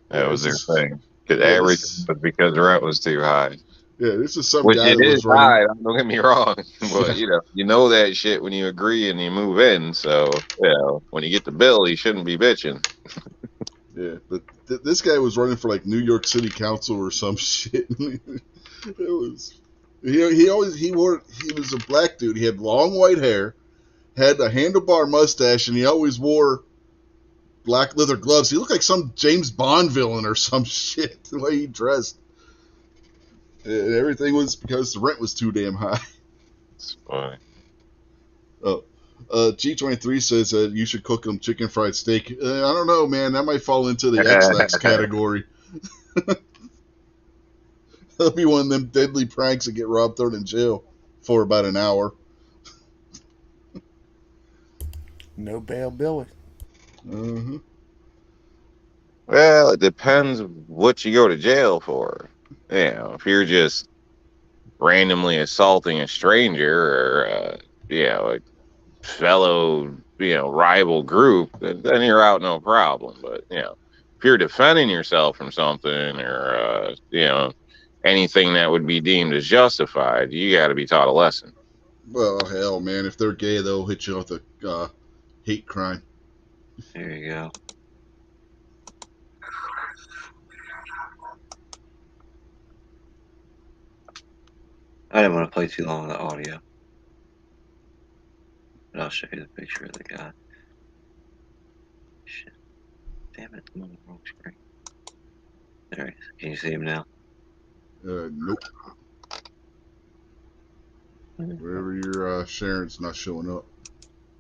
That was their thing. Because everything was because the rent was too high. Yeah, this is some Which guy it that is was running. high, don't get me wrong. But, you know that shit when you agree and you move in. So, when you get the bill, you shouldn't be bitching. Yeah, but this guy was running for like New York City Council or some shit. It was he was a black dude. He had long white hair, had a handlebar mustache, and he always wore black leather gloves. He looked like some James Bond villain or some shit. The way he dressed, and everything was because the rent was too damn high. It's funny. Oh. G23 says you should cook them chicken fried steak. I don't know, man. That might fall into the X-Lax category. That'll be one of them deadly pranks that get Rob thrown in jail for about an hour. No bail, Billy. Uh-huh. Well, it depends what you go to jail for. If you're just randomly assaulting a stranger or, a fellow, rival group, then you're out no problem. But, if you're defending yourself from something or, anything that would be deemed as justified, you got to be taught a lesson. Well, hell, man. If they're gay, they'll hit you with a hate crime. There you go. I didn't want to play too long on the audio. But I'll show you the picture of the guy. Shit. Damn it, I'm on the wrong screen. There he is. Can you see him now? Nope. Wherever you're sharing's not showing up.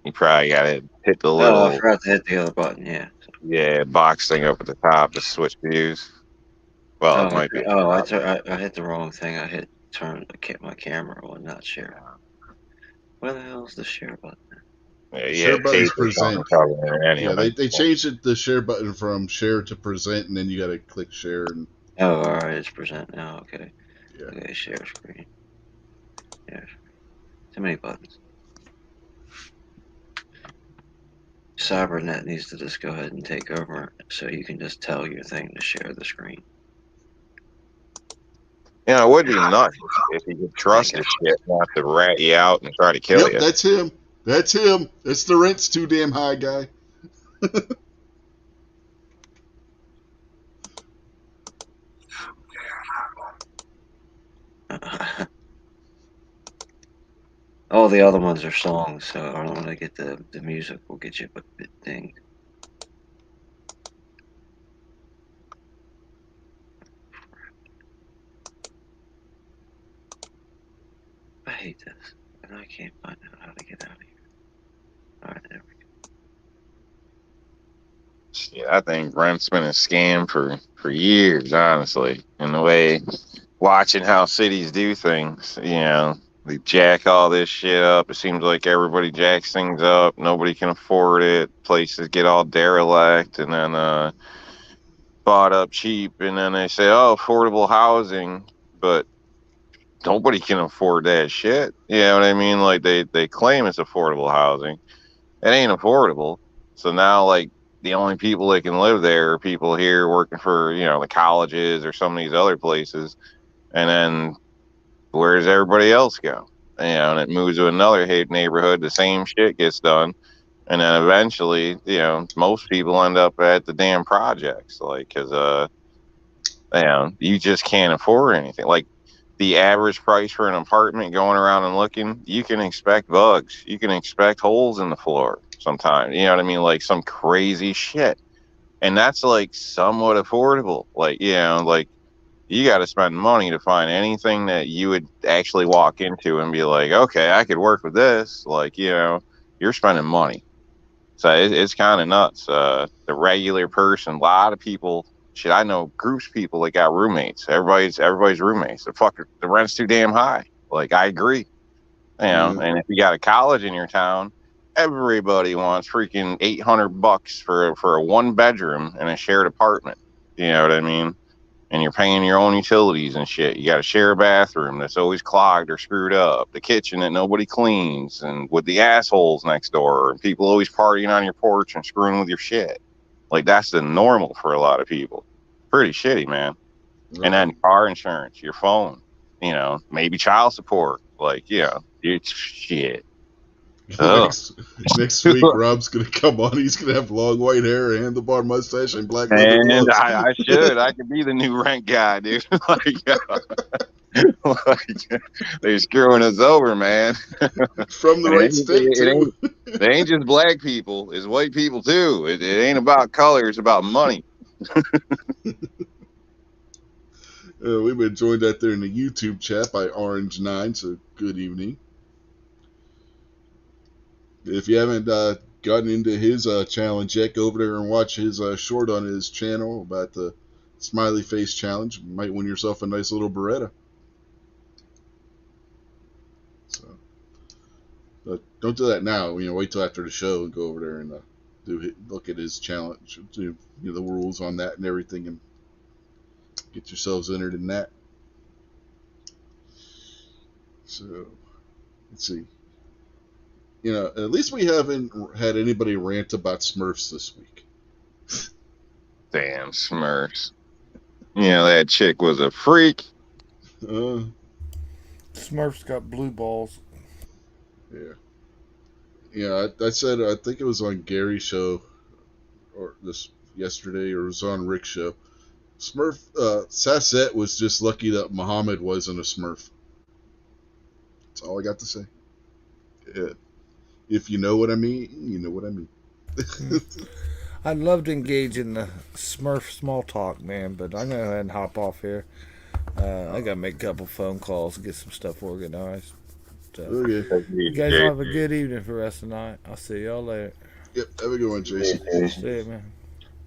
You probably got to hit the Oh, little I forgot to hit the other button, yeah. box thing up at the top to switch views. Well, it might be. I hit the wrong thing. I hit turn my camera on, not share. Where the hell's the share button? Share button's present. Anyway. Yeah, they changed it, the share button from share to present, and then you got to click share. And oh, all right, it's present now. Okay. Yeah. Okay, share screen. Yeah. Too many buttons. Cybernet needs to just go ahead and take over, so you can just tell your thing to share the screen. You know, it would be nuts if you could trust this shit not to rat you out and try to kill Yep, you. that's him. That's him. That's the rent's too damn high guy. All the other ones are songs, so I don't want to get the music. Will get you a bit dinged. I hate this, and I can't find out how to get out of here. All right, there we Shit, I think rent's been a scam for years, honestly. And the way watching how cities do things, you know, they jack all this shit up. It seems like everybody jacks things up. Nobody can afford it. Places get all derelict and then bought up cheap. And then they say, oh, affordable housing. But nobody can afford that shit. You know what I mean? Like they claim it's affordable housing. It ain't affordable. So now, like, the only people that can live there are people here working for, you know, the colleges or some of these other places. And then where does everybody else go? You know, and it moves to another neighborhood. The same shit gets done. And then eventually, you know, most people end up at the damn projects. Like, because, you know, you just can't afford anything. Like, the average price for an apartment going around and looking, you can expect bugs. You can expect holes in the floor sometimes. You know what I mean? Like some crazy shit. And that's like somewhat affordable. Like, you know, like you got to spend money to find anything that you would actually walk into and be like, okay, I could work with this. Like, you know, you're spending money. So it's kind of nuts. The regular person, a lot of people, shit, I know groups of people that got roommates. Everybody's roommates. The rent's too damn high. Like, I agree. You know, and if you got a college in your town, everybody wants freaking $800 for a 1 bedroom and a shared apartment. You know what I mean? And you're paying your own utilities and shit. You got to share a bathroom that's always clogged or screwed up, the kitchen that nobody cleans, and with the assholes next door, and people always partying on your porch and screwing with your shit. Like, that's the normal for a lot of people. Pretty shitty, man. Right. And then car insurance, your phone, you know, maybe child support. Like, you know, it's shit. Next week, Rob's gonna come on. He's gonna have long white hair, a handlebar mustache, and black leather And gloves. I could be the new rent guy, dude. like, they're screwing us over, man. From the right state too. They ain't just black people; it's white people too. It ain't about color; it's about money. We've been joined out there in the YouTube chat by Orange9. So good evening. If you haven't gotten into his challenge yet, go over there and watch his short on his channel about the smiley face challenge. You might win yourself a nice little Beretta. So, but don't do that now. You know, wait till after the show and go over there and look at his challenge, you know, the rules on that and everything, and get yourselves entered in that. So, let's see. You know, at least we haven't had anybody rant about Smurfs this week. Damn Smurfs. You know, that chick was a freak. Smurfs got blue balls. Yeah. Yeah, I said, I think it was on Gary's show, or this yesterday, or it was on Rick's show. Sassette was just lucky that Muhammad wasn't a Smurf. That's all I got to say. Yeah. If you know what I mean, you know what I mean. I'd love to engage in the Smurf small talk, man, but I'm going to go ahead and hop off here. I got to make a couple phone calls and get some stuff organized. So, Okay. you guys have a good evening for the rest of the night. I'll see y'all later. Yep, have a good one, Jason. See you, man.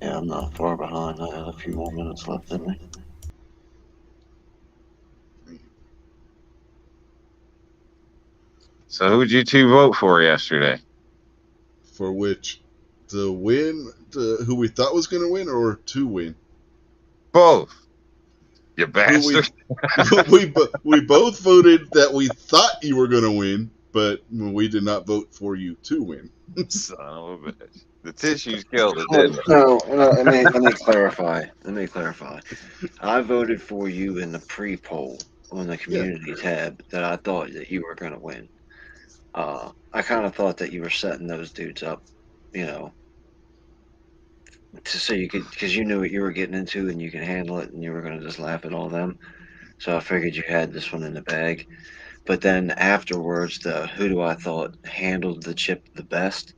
Yeah, I'm not far behind. I have a few more minutes left in me. So who'd you two vote for yesterday? For which? To win? Who we thought was going to win, or to win? Both. You bastard. We both voted that we thought you were going to win, but we did not vote for you to win. Son of a bitch. The tissues killed it, Well, didn't it? no, let me clarify. Let me clarify. I voted for you in the pre-poll on the Yeah. community tab that I thought that you were going to win. I kind of thought that you were setting those dudes up, you know, so you could, because you knew what you were getting into and you can handle it and you were going to just laugh at all them. So I figured you had this one in the bag. But then afterwards, the who do I thought handled the chip the best,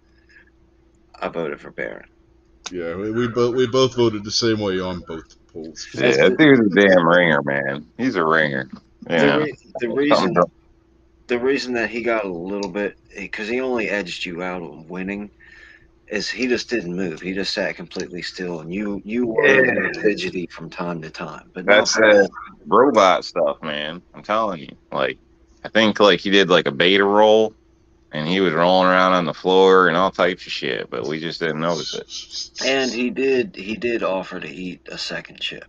I voted for Baron. Yeah, we both voted the same way on both polls. Yeah, That's that dude's a damn ringer, man. He's a ringer. the Yeah. re- the Something reason the reason that he got a little bit, because he only edged you out on winning, is he just didn't move. He just sat completely still, and you were a Yeah. little fidgety from time to time, but not That's bad. robot stuff, man. I'm telling you. Like, I think like he did like a beta roll, and he was rolling around on the floor and all types of shit, but we just didn't notice it. And he did offer to eat a second chip.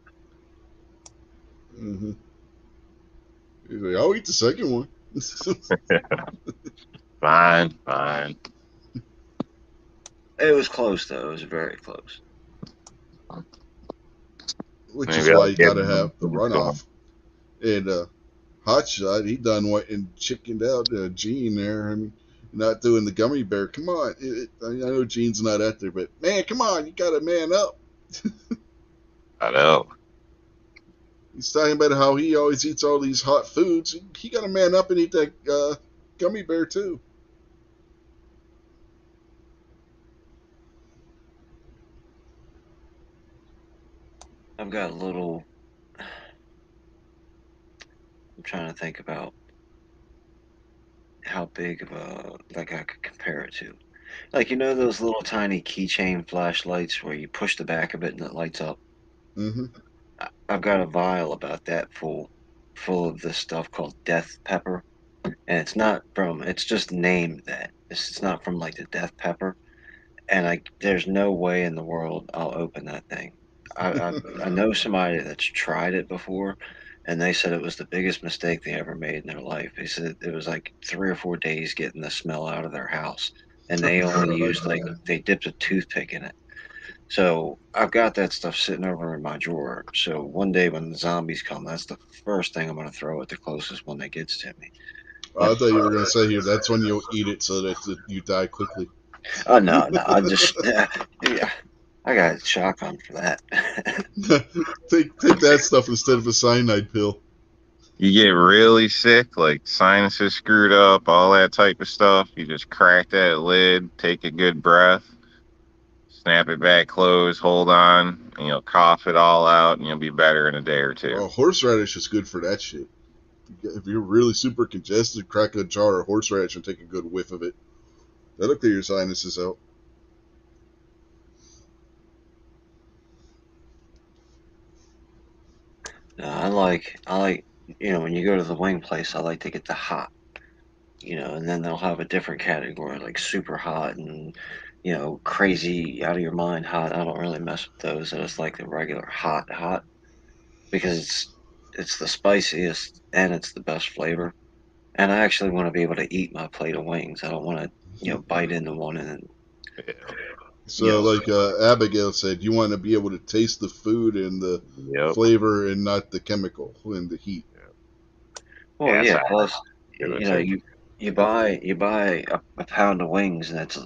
Mm-hmm. He's like, I'll eat the second one. Fine, fine. It was close though. It was very close. Which is Maybe why I'll you give gotta him have the some going. runoff. And Hotshot, he done what and chickened out. Gene there, I mean, not doing the gummy bear. Come on, I know Gene's not out there, but man, come on, you gotta man up. I know. He's talking about how he always eats all these hot foods. He gotta man up and eat that gummy bear too. I've got a little. I'm trying to think about how big of a like I could compare it to. Like those little tiny keychain flashlights where you push the back of it and it lights up. Mm-hmm. I've got a vial about that full of this stuff called death pepper, and it's not from. It's just named that. It's not from like the death pepper, and there's no way in the world I'll open that thing. I know somebody that's tried it before, and they said it was the biggest mistake they ever made in their life. They said it was like 3 or 4 days getting the smell out of their house, and they only used they dipped a toothpick in it. So I've got that stuff sitting over in my drawer. So one day when the zombies come, that's the first thing I'm going to throw at the closest one that gets to me. I thought you were gonna say here that's when you'll eat it so that you die quickly. Oh no, I just yeah, I got shotgun for that. take that stuff instead of a cyanide pill. You get really sick, like sinuses screwed up, all that type of stuff. You just crack that lid, take a good breath, snap it back closed, hold on, cough it all out, and you'll be better in a day or two. Oh, horseradish is good for that shit. If you're really super congested, crack a jar of horseradish and take a good whiff of it. That'll clear your sinuses out. I like when you go to the wing place, I like to get the hot. And then they'll have a different category like super hot and crazy out of your mind hot. I don't really mess with those. I just like the regular hot because it's the spiciest and it's the best flavor. And I actually want to be able to eat my plate of wings. I don't want to bite into one and Yeah. So, like Abigail said, you want to be able to taste the food and the Yep. flavor and not the chemical and the heat. well, Yeah, yeah. so- Plus, Give it you know, to you buy a pound of wings, and it's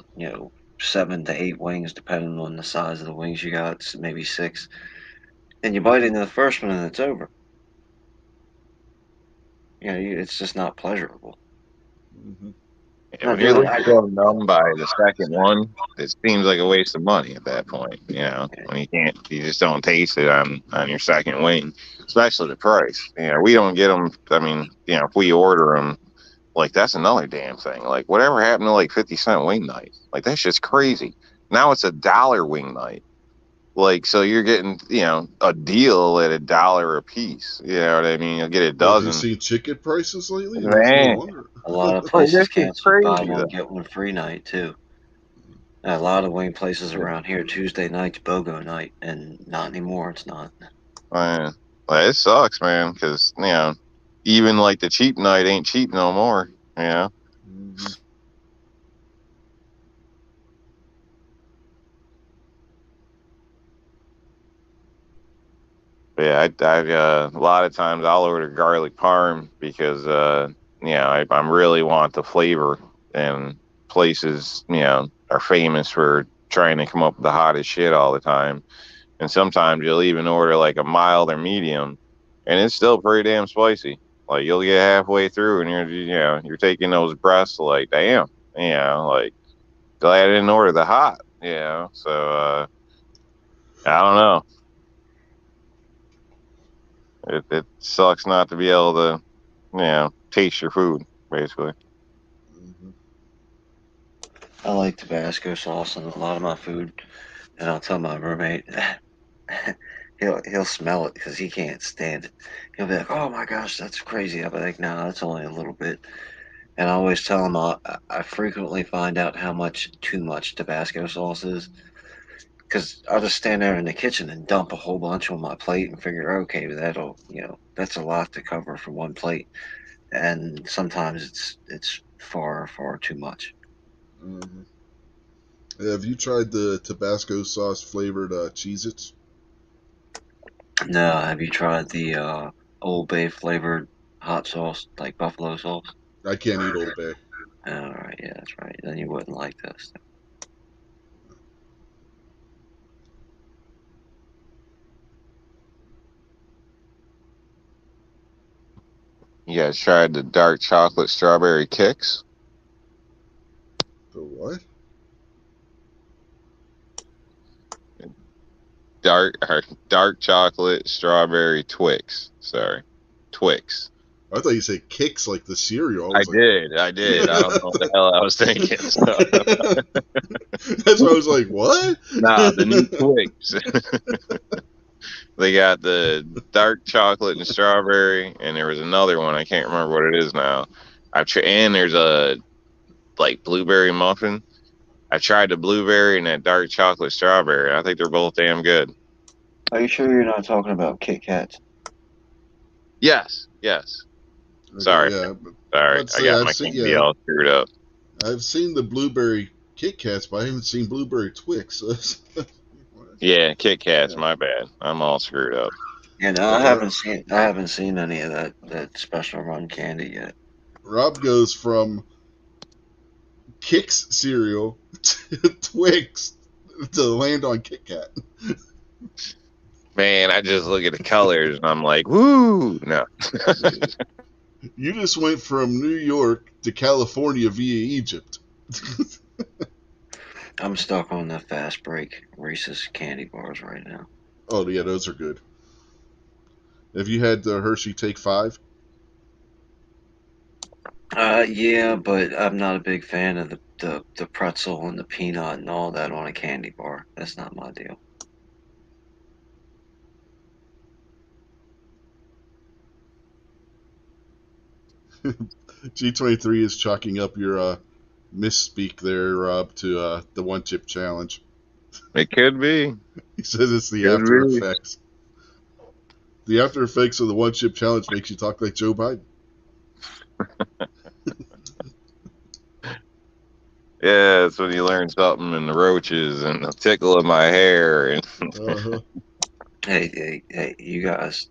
7 to 8 wings, depending on the size of the wings you got. Maybe 6, and you bite into the first one, and it's over. It's just not pleasurable. Mm-hmm. Yeah, when you're so numb by the second one, it seems like a waste of money at that point. When you just don't taste it on your second wing, especially the price. We don't get them. I mean, if we order them, like that's another damn thing. Like whatever happened to like 50-cent wing night? Like that's just crazy. Now it's $1 wing night. Like so you're getting a deal at $1 a piece. You know what I mean? You'll get a Well, have you dozen. seen chicken prices lately? It makes me Man, wonder. A lot of like, places this is cancel buy crazy. one get one free night too. A lot of wing places around here Tuesday night's BOGO night, and not anymore. It's not. Man, well, it sucks, man, because even like the cheap night ain't cheap no more. Mm-hmm. Yeah, a lot of times I'll order garlic parm because I really want the flavor, and places are famous for trying to come up with the hottest shit all the time. And sometimes you'll even order like a mild or medium, and it's still pretty damn spicy. Like you'll get halfway through, and you're taking those breaths like, damn, like glad I didn't order the hot, So I don't know. It sucks not to be able to, taste your food, basically. Hmm. I like Tabasco sauce in a lot of my food, and I'll tell my roommate. He'll smell it because he can't stand it. He'll be like, "Oh my gosh, that's crazy." I'll be like, "No, that's only a little bit." And I always tell him I frequently find out how much too much Tabasco sauce is because I'll just stand there in the kitchen and dump a whole bunch on my plate and figure, okay, that's a lot to cover for one plate. And sometimes it's far far too much. Hmm. Have you tried the Tabasco sauce flavored Cheez-Its? No, have you tried the Old Bay flavored hot sauce, like buffalo sauce? I can't eat Old Bay. All right, yeah, that's right. Then you wouldn't like this. You guys tried the dark chocolate strawberry kicks? The what? Dark chocolate strawberry Twix. Sorry, Twix. I thought you said Kicks like the cereal. I I was like, did. I did. I don't know what the hell I was thinking. So. That's why I was like, what? Nah, the new Twix. They got the dark chocolate and strawberry, and there was another one. I can't remember what it is now. And there's a like blueberry muffin. I tried the blueberry and that dark chocolate strawberry. I think they're both damn good. Are you sure you're not talking about Kit Kats? Yes. Sorry. Yeah, but Sorry. let's I say got my candy all screwed up. I've seen the blueberry Kit Kats, but I haven't seen blueberry Twix. Yeah, Kit Kats. My bad. I'm all screwed up. Yeah, no, I haven't seen any of that special run candy yet. Rob goes from Kix cereal to Twix to land on Kit Kat. Man, I just look at the colors and I'm like, woo! No. You just went from New York to California via Egypt. I'm stuck on the fast break Reese's candy bars right now. Oh yeah, those are good. Have you had the Hershey Take 5? Yeah, but I'm not a big fan of the pretzel and the peanut and all that on a candy bar. That's not my deal. G23 is chalking up your misspeak there, Rob, to the one chip challenge. It could be. He says it's the Could after be. effects. The after effects of the one chip challenge makes you talk like Joe Biden. Yeah, it's when you learn something and the roaches and the tickle in my hair and Uh-huh. Hey, you guys!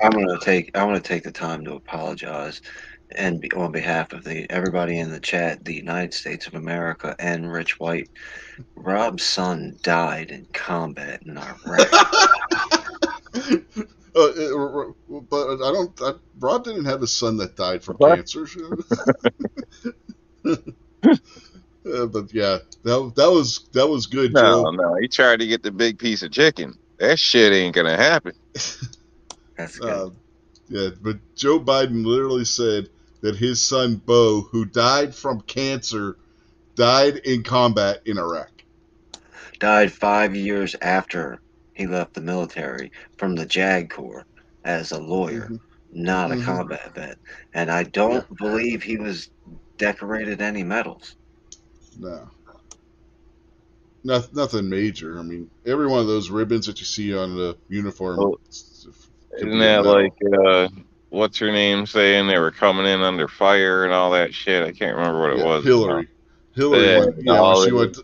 I'm gonna take the time to apologize, and on behalf of everybody in the chat, the United States of America, and Rich White, Rob's son died in combat in Iraq. But Rob didn't have a son that died from What? cancer. But yeah, that was good, Joe. No, he tried to get the big piece of chicken. That shit ain't gonna happen. That's good. Yeah, but Joe Biden literally said that his son Bo, who died from cancer, died in combat in Iraq. Died 5 years after he left the military from the JAG Corps as a lawyer, not a combat vet. And I don't believe he was decorated any medals. No. Nothing major. I mean, every one of those ribbons that you see on the uniform. Oh, isn't that like what's her name saying they were coming in under fire and all that shit? I can't remember what it was. Hillary. Yeah,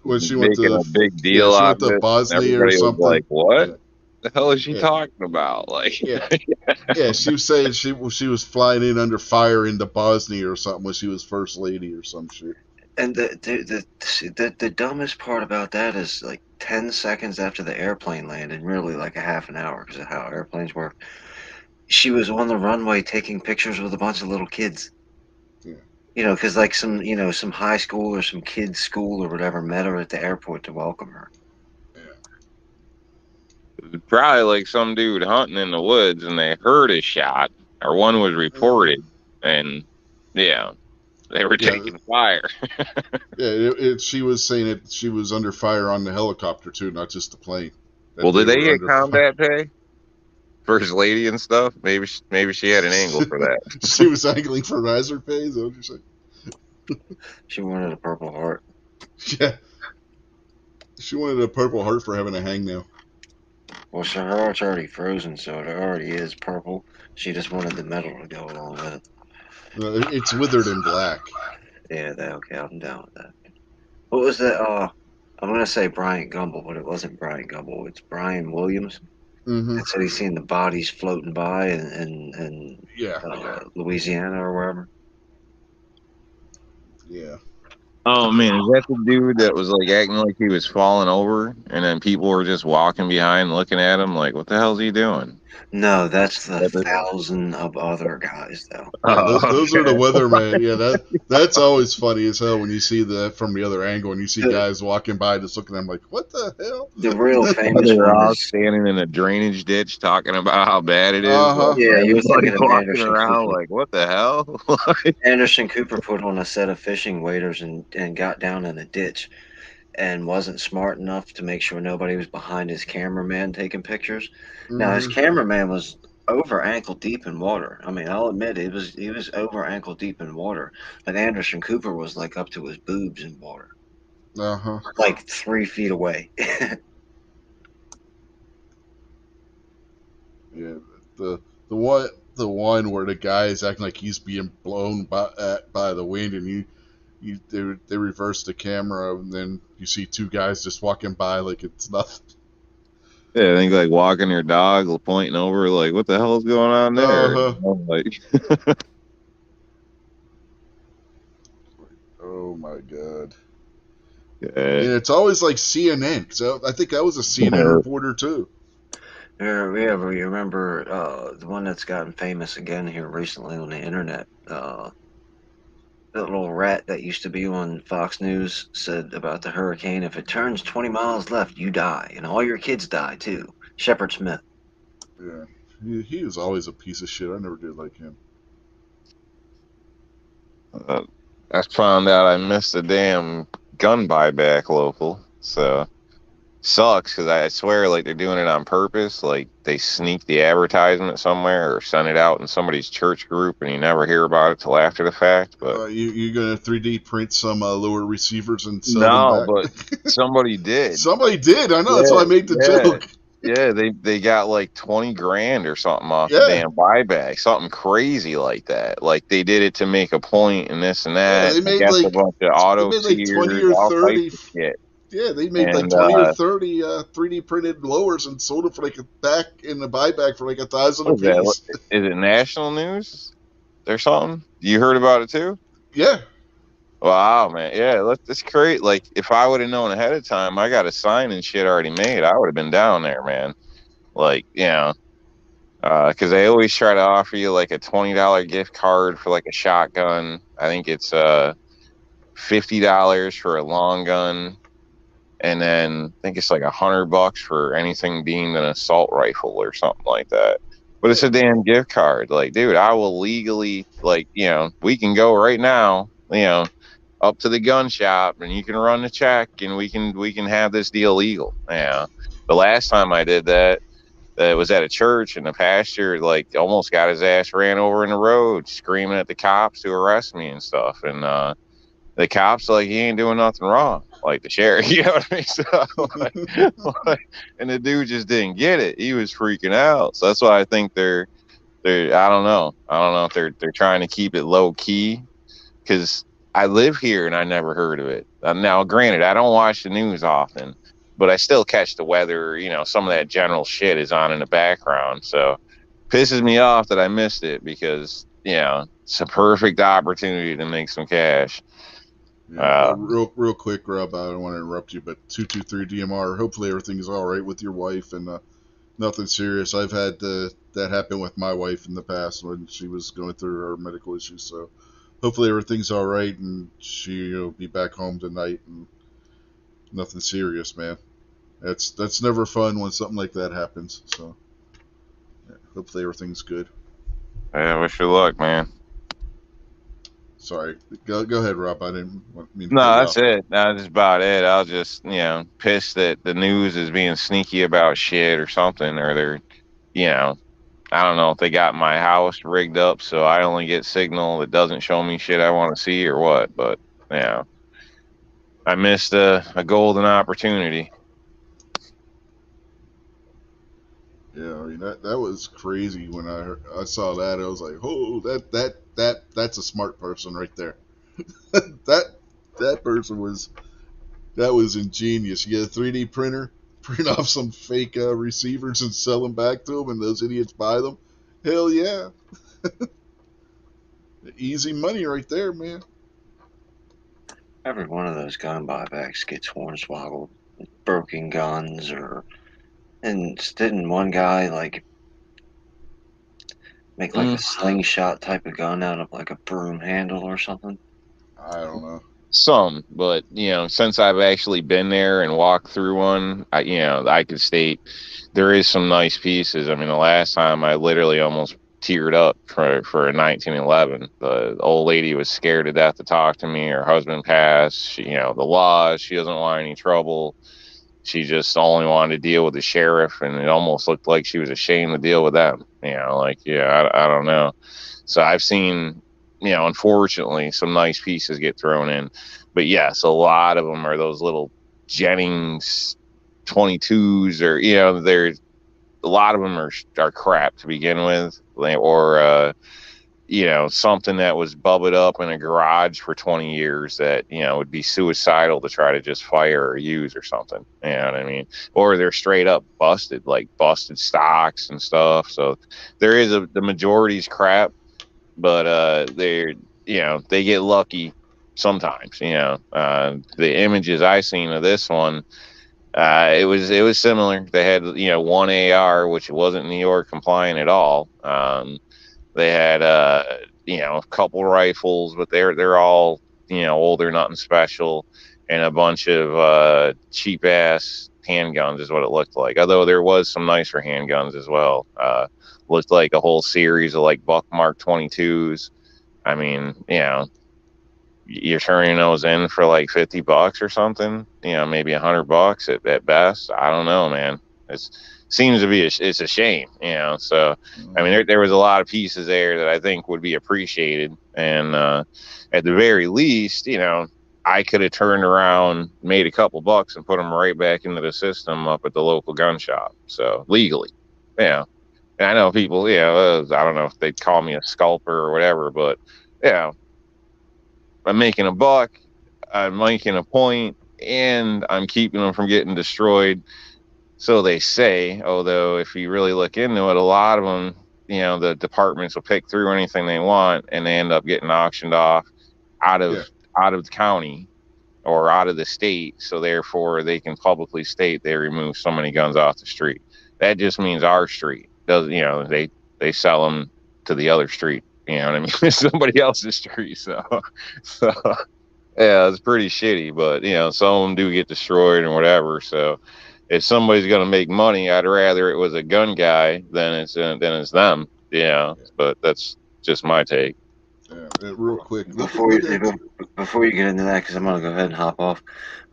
when she went to a big deal she out went to of it. Bosnia or Everybody something. was like, what? The hell is she Yeah. talking about? Like, Yeah. Yeah, she was saying she was flying in under fire into Bosnia or something when she was first lady or some shit. And the dumbest part about that is like 10 seconds after the airplane landed, really like a half an hour because of how airplanes work. She was on the runway taking pictures with a bunch of little kids. Yeah. You know, because like some high school or some kids' school or whatever met her at the airport to welcome her. probably like some dude hunting in the woods and they heard a shot, or one was reported, and yeah, they were Yeah. taking fire. Yeah, she was saying it. She was under fire on the helicopter too, not just the plane. Well, That did they were get under fire. combat pay? First lady and stuff. Maybe she had an angle for that. She was angling for hazard pay. Is that what you're saying? She wanted a Purple Heart. Yeah. She wanted a Purple Heart for having a hangnail. Well, her heart's already frozen, so it already is purple. She just wanted the metal to go along with it. It's withered in black. Yeah, okay, I'm down with that. What was that? I'm gonna say Bryant Gumbel, but it wasn't Bryant Gumbel. It's Brian Williams. Mm-hmm. That said he's seen the bodies floating by in Yeah. Louisiana or wherever. Yeah. Oh man, is that the dude that was like acting like he was falling over, and then people were just walking behind, looking at him like, "What the hell's he doing?" No, that's the That- 1,000 of other guys, though. Yeah, Oh, those are the okay. weathermen. Yeah, that's always funny as hell when you see that from the other angle and you see The- guys walking by just looking at them like, what the hell? The real famous They were one all is standing in a drainage ditch talking about how bad it is. Uh-huh. Yeah, you were Everybody thinking of walking Anderson around Cooper. like, "What the hell?" Anderson Cooper put on a set of fishing waders and got down in a ditch and wasn't smart enough to make sure nobody was behind his cameraman taking pictures. Now his Mhm. cameraman was over ankle deep in water. I mean, I'll admit he was over ankle deep in water, but Anderson Cooper was like up to his boobs in water, Uh-huh. like 3 feet away. Yeah. The one where the guy is acting like he's being blown by the wind and they reverse the camera and then you see two guys just walking by like it's nothing. Yeah, I think like walking your dog, pointing over, like, "What the hell's going on there?" Uh-huh. Like, Oh my god. yeah. And it's always like CNN. So I think that was a CNN reporter too. Yeah, we remember the one that's gotten famous again here recently on the internet. That little rat that used to be on Fox News said about the hurricane, if it turns 20 miles left, you die. And all your kids die, too. Shepard Smith. Yeah. He was always a piece of shit. I never did like him. I found out I missed a damn gun buyback local, so sucks because I swear like they're doing it on purpose. Like they sneak the advertisement somewhere or send it out in somebody's church group, and you never hear about it till after the fact. But You're gonna 3D print some lower receivers and sell no, them back? but somebody did. Somebody did. I know. That's why I made the joke. Yeah, they got like 20 grand or something off Yeah. the damn buyback, something crazy like that. Like they did it to make a point and this and that. Yeah, they made got like a bunch of auto they made like 20 sears, or all 30. types of shit. Yeah, they made like And, 20 or 30 3D printed lowers and sold it for like back in the buyback for like $1,000 a What is that? piece. Is it national news or something? You heard about it too? Yeah. Wow, man. Yeah, that's great. Like, if I would have known ahead of time, I got a sign and shit already made. I would have been down there, man. Like, you know, because they always try to offer you like a $20 gift card for like a shotgun. I think it's $50 for a long gun, and then I think it's like $100 for anything deemed an assault rifle or something like that. But it's a damn gift card. Like, dude, I will legally, like, you know, we can go right now, you know, up to the gun shop and you can run the check and we can have this deal legal. Yeah. The last time I did that was at a church and the pastor like almost got his ass ran over in the road screaming at the cops to arrest me and stuff. And the cops like, he ain't doing nothing wrong. Like the sheriff, you know what I mean? So, and the dude just didn't get it. He was freaking out. So that's why I think they're I don't know if they're trying to keep it low key, because I live here and I never heard of it. Now, granted, I don't watch the news often, but I still catch the weather. Some of that general shit is on in the background. So pisses me off that I missed it because, it's a perfect opportunity to make some cash. Yeah, real quick, Rob. I don't want to interrupt you, but 223 DMR. Hopefully everything is all right with your wife and nothing serious. I've had that happen with my wife in the past when she was going through her medical issues. So hopefully everything's all right and she'll be back home tonight and nothing serious, man. That's never fun when something like that happens. So yeah, hopefully everything's good. Yeah, wish you luck, man. Sorry, go ahead, Rob. I didn't mean to No, cut you that's off. it. That's about it. I was just, pissed that the news is being sneaky about shit or something, or they're, I don't know if they got my house rigged up so I only get signal that doesn't show me shit I want to see or what. But I missed a golden opportunity. Yeah, I mean that was crazy when I saw that. I was like, oh, that's a smart person right there. that person was ingenious. You get a 3D printer, print off some fake receivers and sell them back to them, and those idiots buy them. Hell yeah, easy money right there, man. Every one of those gun buybacks gets hornswoggled, broken guns, and didn't one guy like make like a slingshot type of gun out of like a broom handle or something? I don't know. Some, but since I've actually been there and walked through one, I could state there is some nice pieces. I mean, the last time I literally almost teared up for a 1911. The old lady was scared to death to talk to me. Her husband passed. She, the laws. She doesn't want any trouble. She just only wanted to deal with the sheriff, and it almost looked like she was ashamed to deal with them. I don't know. So I've seen, unfortunately, some nice pieces get thrown in. But yes, a lot of them are those little Jennings 22s, or, there's a lot of them are crap to begin with, or something that was bubbled up in a garage for 20 years that, would be suicidal to try to just fire or use or something. You know what I mean? Or they're straight up busted, like busted stocks and stuff. So there is the majority's crap, but they get lucky sometimes. The images I seen of this one, it was similar. They had, one AR, which wasn't New York compliant at all. They had a couple rifles, but they're all older, nothing special, and a bunch of cheap ass handguns is what it looked like. Although there was some nicer handguns as well. Looked like a whole series of like Buck Mark 22s. I mean, you're turning those in for like $50 or something. Maybe $100 at best. I don't know, man. Seems to be it's a shame, So I mean, there was a lot of pieces there that I think would be appreciated, and at the very least, I could have turned around, made a couple bucks, and put them right back into the system up at the local gun shop. So legally, And I know people, I don't know if they'd call me a scalper or whatever, but I'm making a buck, I'm making a point, and I'm keeping them from getting destroyed. So they say, although if you really look into it, a lot of them, the departments will pick through anything they want, and they end up getting auctioned off out of the county or out of the state. So therefore, they can publicly state they remove so many guns off the street. That just means our street does. They sell them to the other street. You know what I mean? It's somebody else's street. So yeah, it's pretty shitty. But some of them do get destroyed and whatever. So if somebody's going to make money, I'd rather it was a gun guy than it's them. But that's just my take. Yeah, real quick. Before you get into that, because I'm going to go ahead and hop off,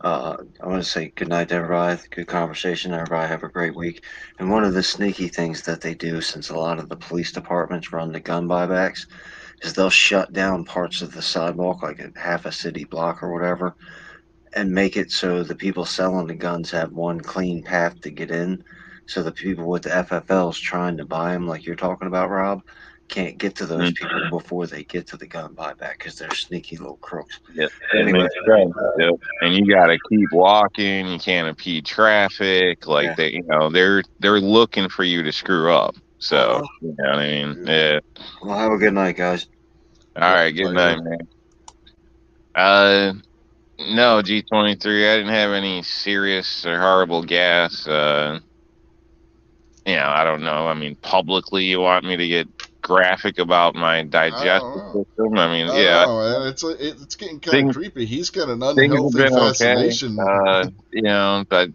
I want to say good night to everybody. Good conversation. Everybody have a great week. And one of the sneaky things that they do, since a lot of the police departments run the gun buybacks, is they'll shut down parts of the sidewalk, like a half a city block or whatever, and make it so the people selling the guns have one clean path to get in. So the people with the FFLs trying to buy them, like you're talking about, Rob, can't get to those people before they get to the gun buyback because they're sneaky little crooks. Yeah, Anyway. yep. And you got to keep walking. You can't impede traffic. Like they're looking for you to screw up. So you know what I mean. Yeah. Well, have a good night, guys. All right. Good night, man. No, G23. I didn't have any serious or horrible gas. I don't know. I mean, publicly, you want me to get graphic about my digestive system? I mean, man. It's getting kind of creepy. He's got an unhealthy fascination. Okay. But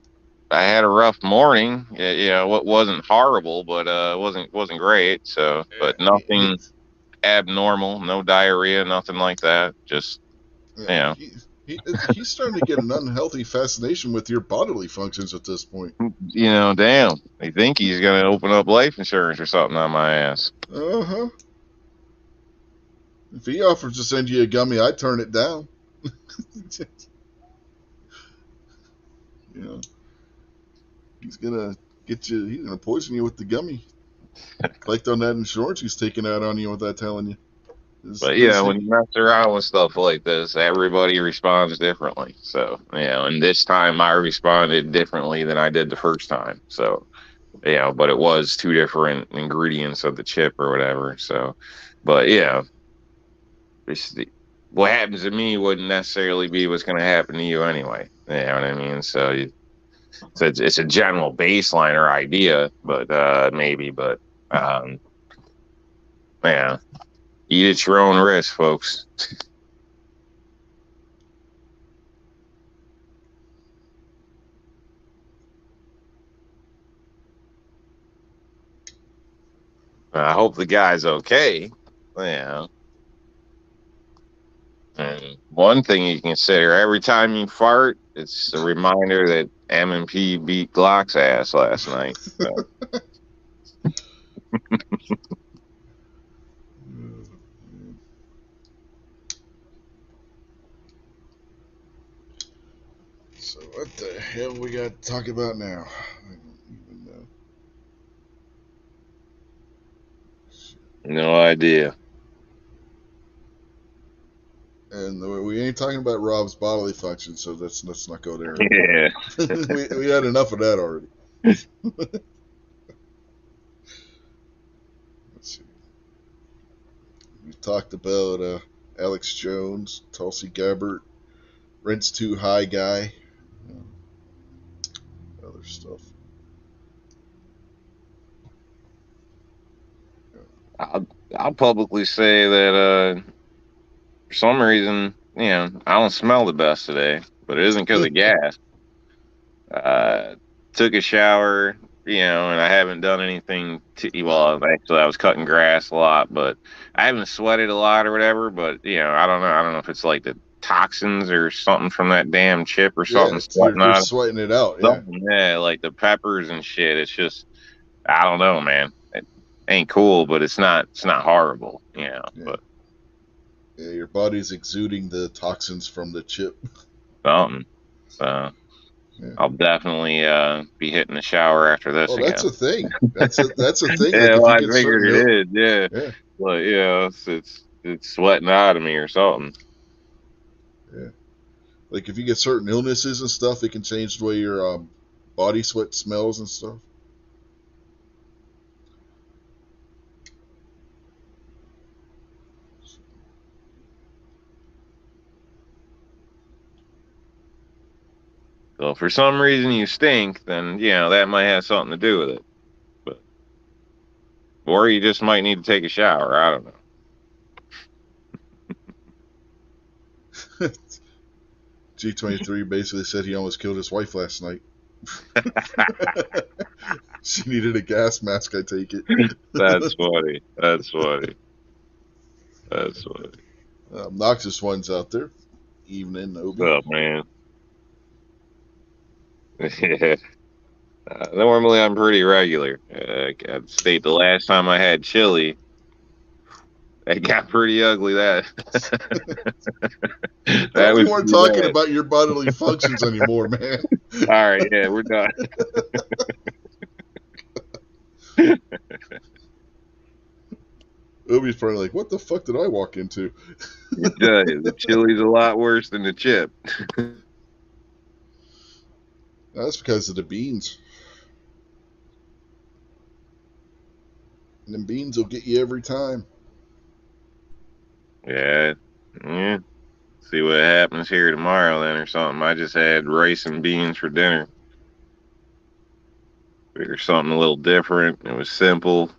I had a rough morning. What wasn't horrible, but wasn't great. So, but nothing abnormal, no diarrhea, nothing like that. Just he's starting to get an unhealthy fascination with your bodily functions at this point. Damn. I think he's going to open up life insurance or something on my ass. Uh-huh. If he offers to send you a gummy, I'd turn it down. He's going to get you, he's going to poison you with the gummy. Collect on that insurance he's taking out on you without telling you. But when you mess around with stuff like this, everybody responds differently. So, and this time I responded differently than I did the first time. So, but it was 2 different ingredients of the chip or whatever. So, but what happens to me wouldn't necessarily be what's going to happen to you anyway. You know what I mean? So, it's a general baseline or idea, but eat at your own risk, folks. I hope the guy's okay. And one thing you consider, every time you fart, it's a reminder that M&P beat Glock's ass last night. So what the hell we got to talk about now? I don't even know. No idea. And we ain't talking about Rob's bodily function, so let's not go there. Yeah. we had enough of that already. Let's see. We talked about Alex Jones, Tulsi Gabbard, Rent's Too High guy, other stuff. I'll publicly say that for some reason, I don't smell the best today, but it isn't because of gas. Took a shower, and I haven't done anything actually I was cutting grass a lot, but I haven't sweated a lot or whatever, but I don't know if it's like the toxins or something from that damn chip or something. You're sweating it out. Yeah, like the peppers and shit. It's just, I don't know, man. It ain't cool, but it's not horrible, but your body's exuding the toxins from the chip. Something. So I'll definitely be hitting the shower after this. Oh, that's a thing. That's a thing. Yeah, I figured it is. Yeah. But it's sweating out of me or something. Yeah. Like if you get certain illnesses and stuff, it can change the way your body sweat smells and stuff. So if for some reason you stink, then that might have something to do with it. Or you just might need to take a shower. I don't know. G23 basically said he almost killed his wife last night. She needed a gas mask, I take it. That's funny. Obnoxious ones out there. Evening, Obi. Oh, man. Yeah. Normally I'm pretty regular. I'd state the last time I had chili, it got pretty ugly. We weren't talking about your bodily functions anymore, man. All right, yeah, we're done. It'll be probably like, what the fuck did I walk into? The chili's a lot worse than the chip. That's because of the beans. And them beans will get you every time. Yeah. Yeah. See what happens here tomorrow then or something. I just had rice and beans for dinner. Figured something a little different. It was simple.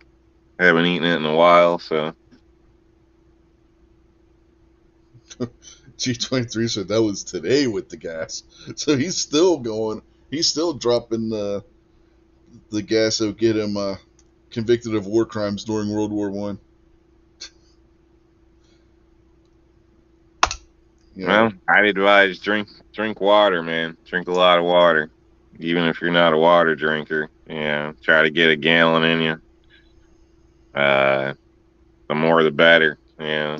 Haven't eaten it in a while, so G23 said that was today with the gas. So he's still going. He's still dropping the gas that would get him convicted of war crimes during World War One. well, I'd advise drink water, man. Drink a lot of water. Even if you're not a water drinker. Yeah. Try to get a gallon in you. The more the better. Yeah.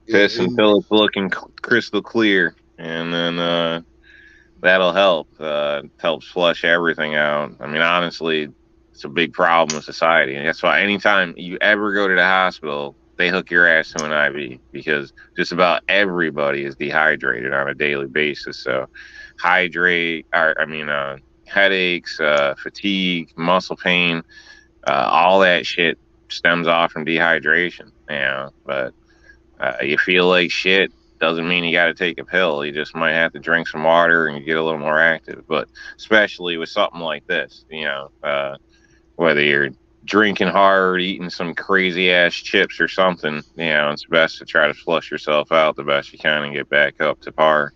Piss until it's looking crystal clear. And then that'll help. Helps flush everything out. I mean, honestly, it's a big problem in society. And that's why anytime you ever go to the hospital, they hook your ass to an IV because just about everybody is dehydrated on a daily basis. So headaches, fatigue, muscle pain, all that shit stems off from dehydration. But you feel like shit doesn't mean you got to take a pill. You just might have to drink some water and get a little more active. But especially with something like this, whether you're drinking hard, eating some crazy ass chips or something, it's best to try to flush yourself out the best you can and get back up to par.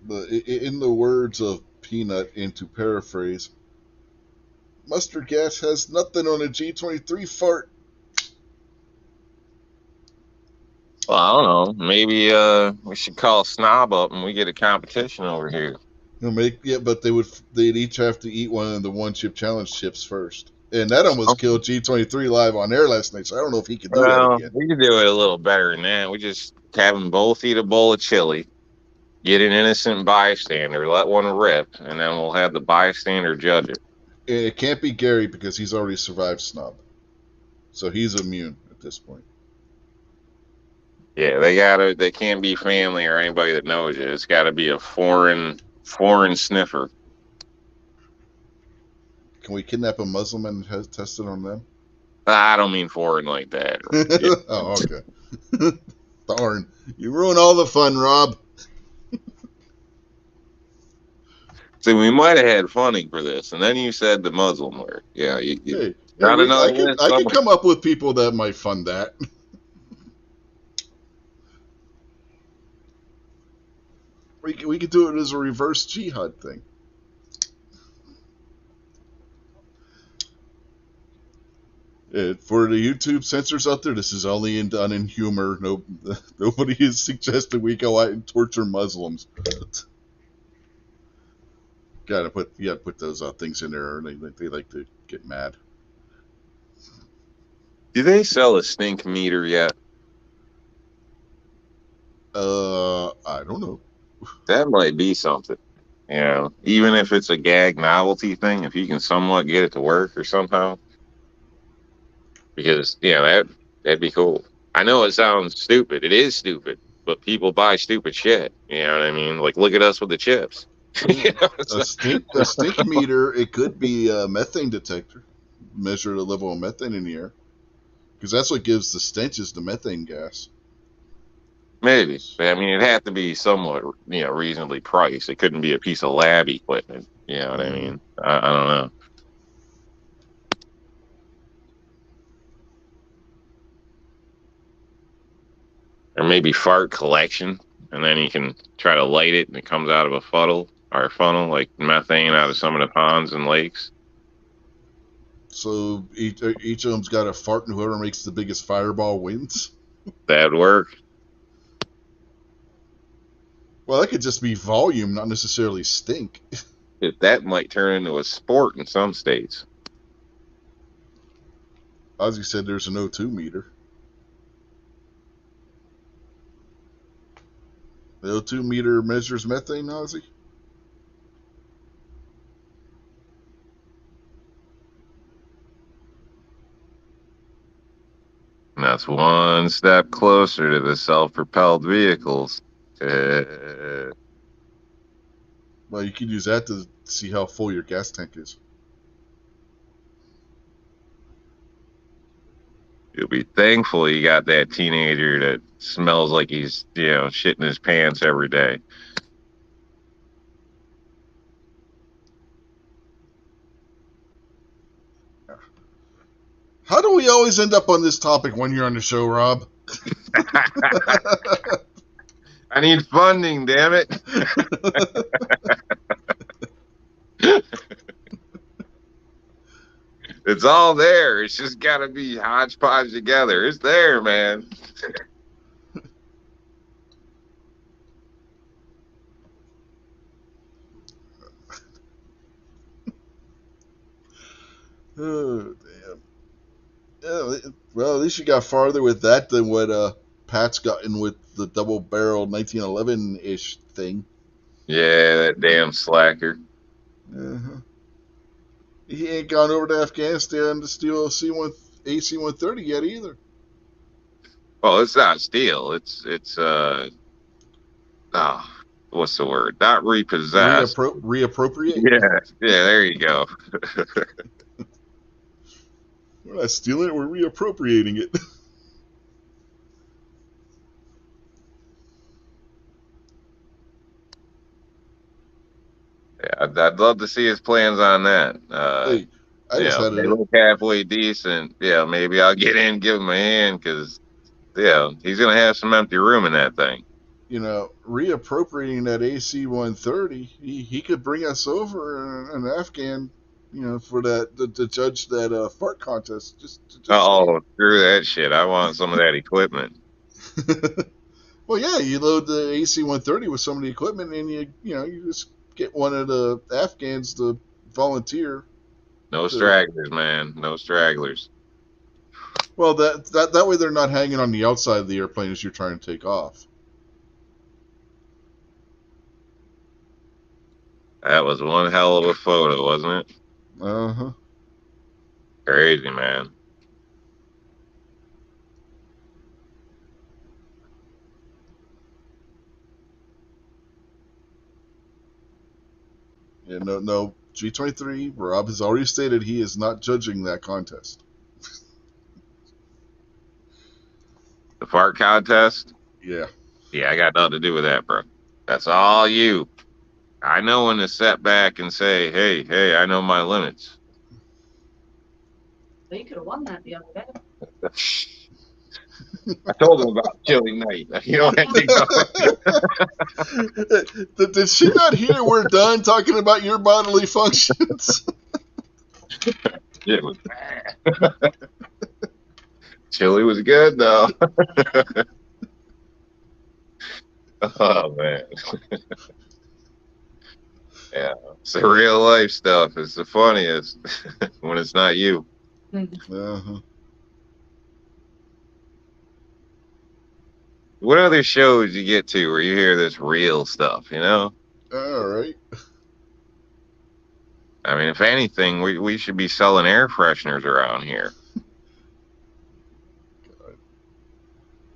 But in the words of Peanut, and to paraphrase, mustard gas has nothing on a G23 fart. Well, I don't know. Maybe we should call Snob up and we get a competition over here. But they'd each have to eat one of the one chip challenge chips first. And that almost killed G23 live on air last night, so I don't know if he could do that again. We could do it a little better than that. We just have them both eat a bowl of chili, get an innocent bystander, let one rip, and then we'll have the bystander judge it. It can't be Gary because he's already survived Snob. So he's immune at this point. Yeah, they can't be family or anybody that knows you. It's gotta be a foreign sniffer. Can we kidnap a Muslim and test it on them? I don't mean foreign like that. Oh, okay. Darn. You ruin all the fun, Rob. See, we might have had funding for this, and then you said the Muslim word. Yeah, I could come up with people that might fund that. We could do it as a reverse jihad thing. For the YouTube censors out there, this is only done in humor. Nobody is suggesting we go out and torture Muslims. You gotta put those things in there. They like to get mad. Do they sell a stink meter yet? I don't know. That might be something. Even if it's a gag novelty thing, if you can somewhat get it to work or somehow. Because that'd be cool. I know it sounds stupid. It is stupid, but people buy stupid shit. You know what I mean? Like, look at us with the chips. A stink meter. It could be a methane detector. Measure the level of methane in the air, because that's what gives the stench is the methane gas. Maybe. I mean, it'd have to be somewhat, reasonably priced. It couldn't be a piece of lab equipment. You know what I mean? I don't know. Or maybe fart collection, and then you can try to light it, and it comes out of a funnel, like methane out of some of the ponds and lakes. So each of them's got a fart, and whoever makes the biggest fireball wins. That'd work. Well, that could just be volume, not necessarily stink. That might turn into a sport in some states. Ozzy said there's an O2 meter. The O2 meter measures methane, Ozzy? Just one step closer to the self-propelled vehicles. Well, you can use that to see how full your gas tank is. You'll be thankful you got that teenager that smells like he's, shitting his pants every day. How do we always end up on this topic when you're on the show, Rob? I need funding, damn it. It's all there. It's just got to be hodgepodge together. It's there, man. Oh, damn. Yeah, well, at least you got farther with that than what Pat's gotten with the double-barrel 1911-ish thing. Yeah, that damn slacker. Uh-huh. He ain't gone over to Afghanistan to steal a AC-130 yet either. Well, it's not steal. It's what's the word? Not repossessed. Reappropriate? Yeah, there you go. We're not stealing it, we're reappropriating it. Yeah, I'd love to see his plans on that. Hey, they look halfway decent. Yeah, maybe I'll get in, give him a hand, because he's gonna have some empty room in that thing. Reappropriating that AC-130, he could bring us over an Afghan, for that to judge that fart contest. Just Screw that shit! I want some of that equipment. Well, yeah, you load the AC-130 with some of the equipment, and you just get one of the Afghans to volunteer. No stragglers, man. No stragglers. Well, that way they're not hanging on the outside of the airplane as you're trying to take off. That was one hell of a photo, wasn't it? Uh-huh. Crazy, man. Yeah, no. G23, Rob has already stated he is not judging that contest. The fart contest? Yeah. Yeah, I got nothing to do with that, bro. That's all you. I know when to step back and say, hey, I know my limits. Well, you could have won that the other day. I told him about chilly night. You don't have to go. Did she not hear we're done talking about your bodily functions? It was bad. Chili was good, though. Oh, man. Yeah, it's the real life stuff. It's the funniest when it's not you. Uh-huh. What other shows you get to where you hear this real stuff, All right. I mean, if anything, we should be selling air fresheners around here. God.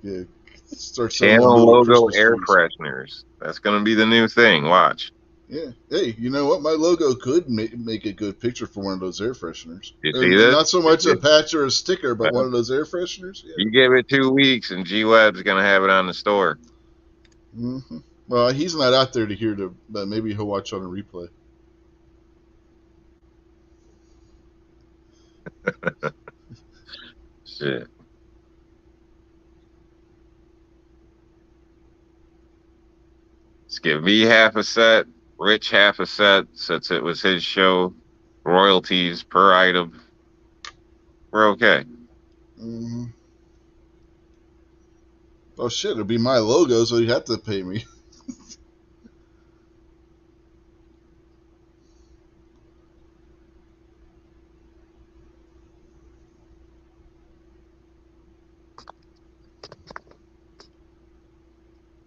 Yeah, start selling Channel logo Christmas air trees. fresheners. That's going to be the new thing. Watch. Yeah. Hey, you know what? My logo could make a good picture for one of those air fresheners. You see this? Not so much a patch or a sticker, but one of those air fresheners. Yeah. You give it 2 weeks, and G-Web's going to have it on the store. Mm-hmm. Well, he's not out there to hear but maybe he'll watch on a replay. Shit. Let's give me half a set, Rich half a set, since it was his show. Royalties per item. We're okay. Mm-hmm. Oh shit! It'll be my logo, so you have to pay me.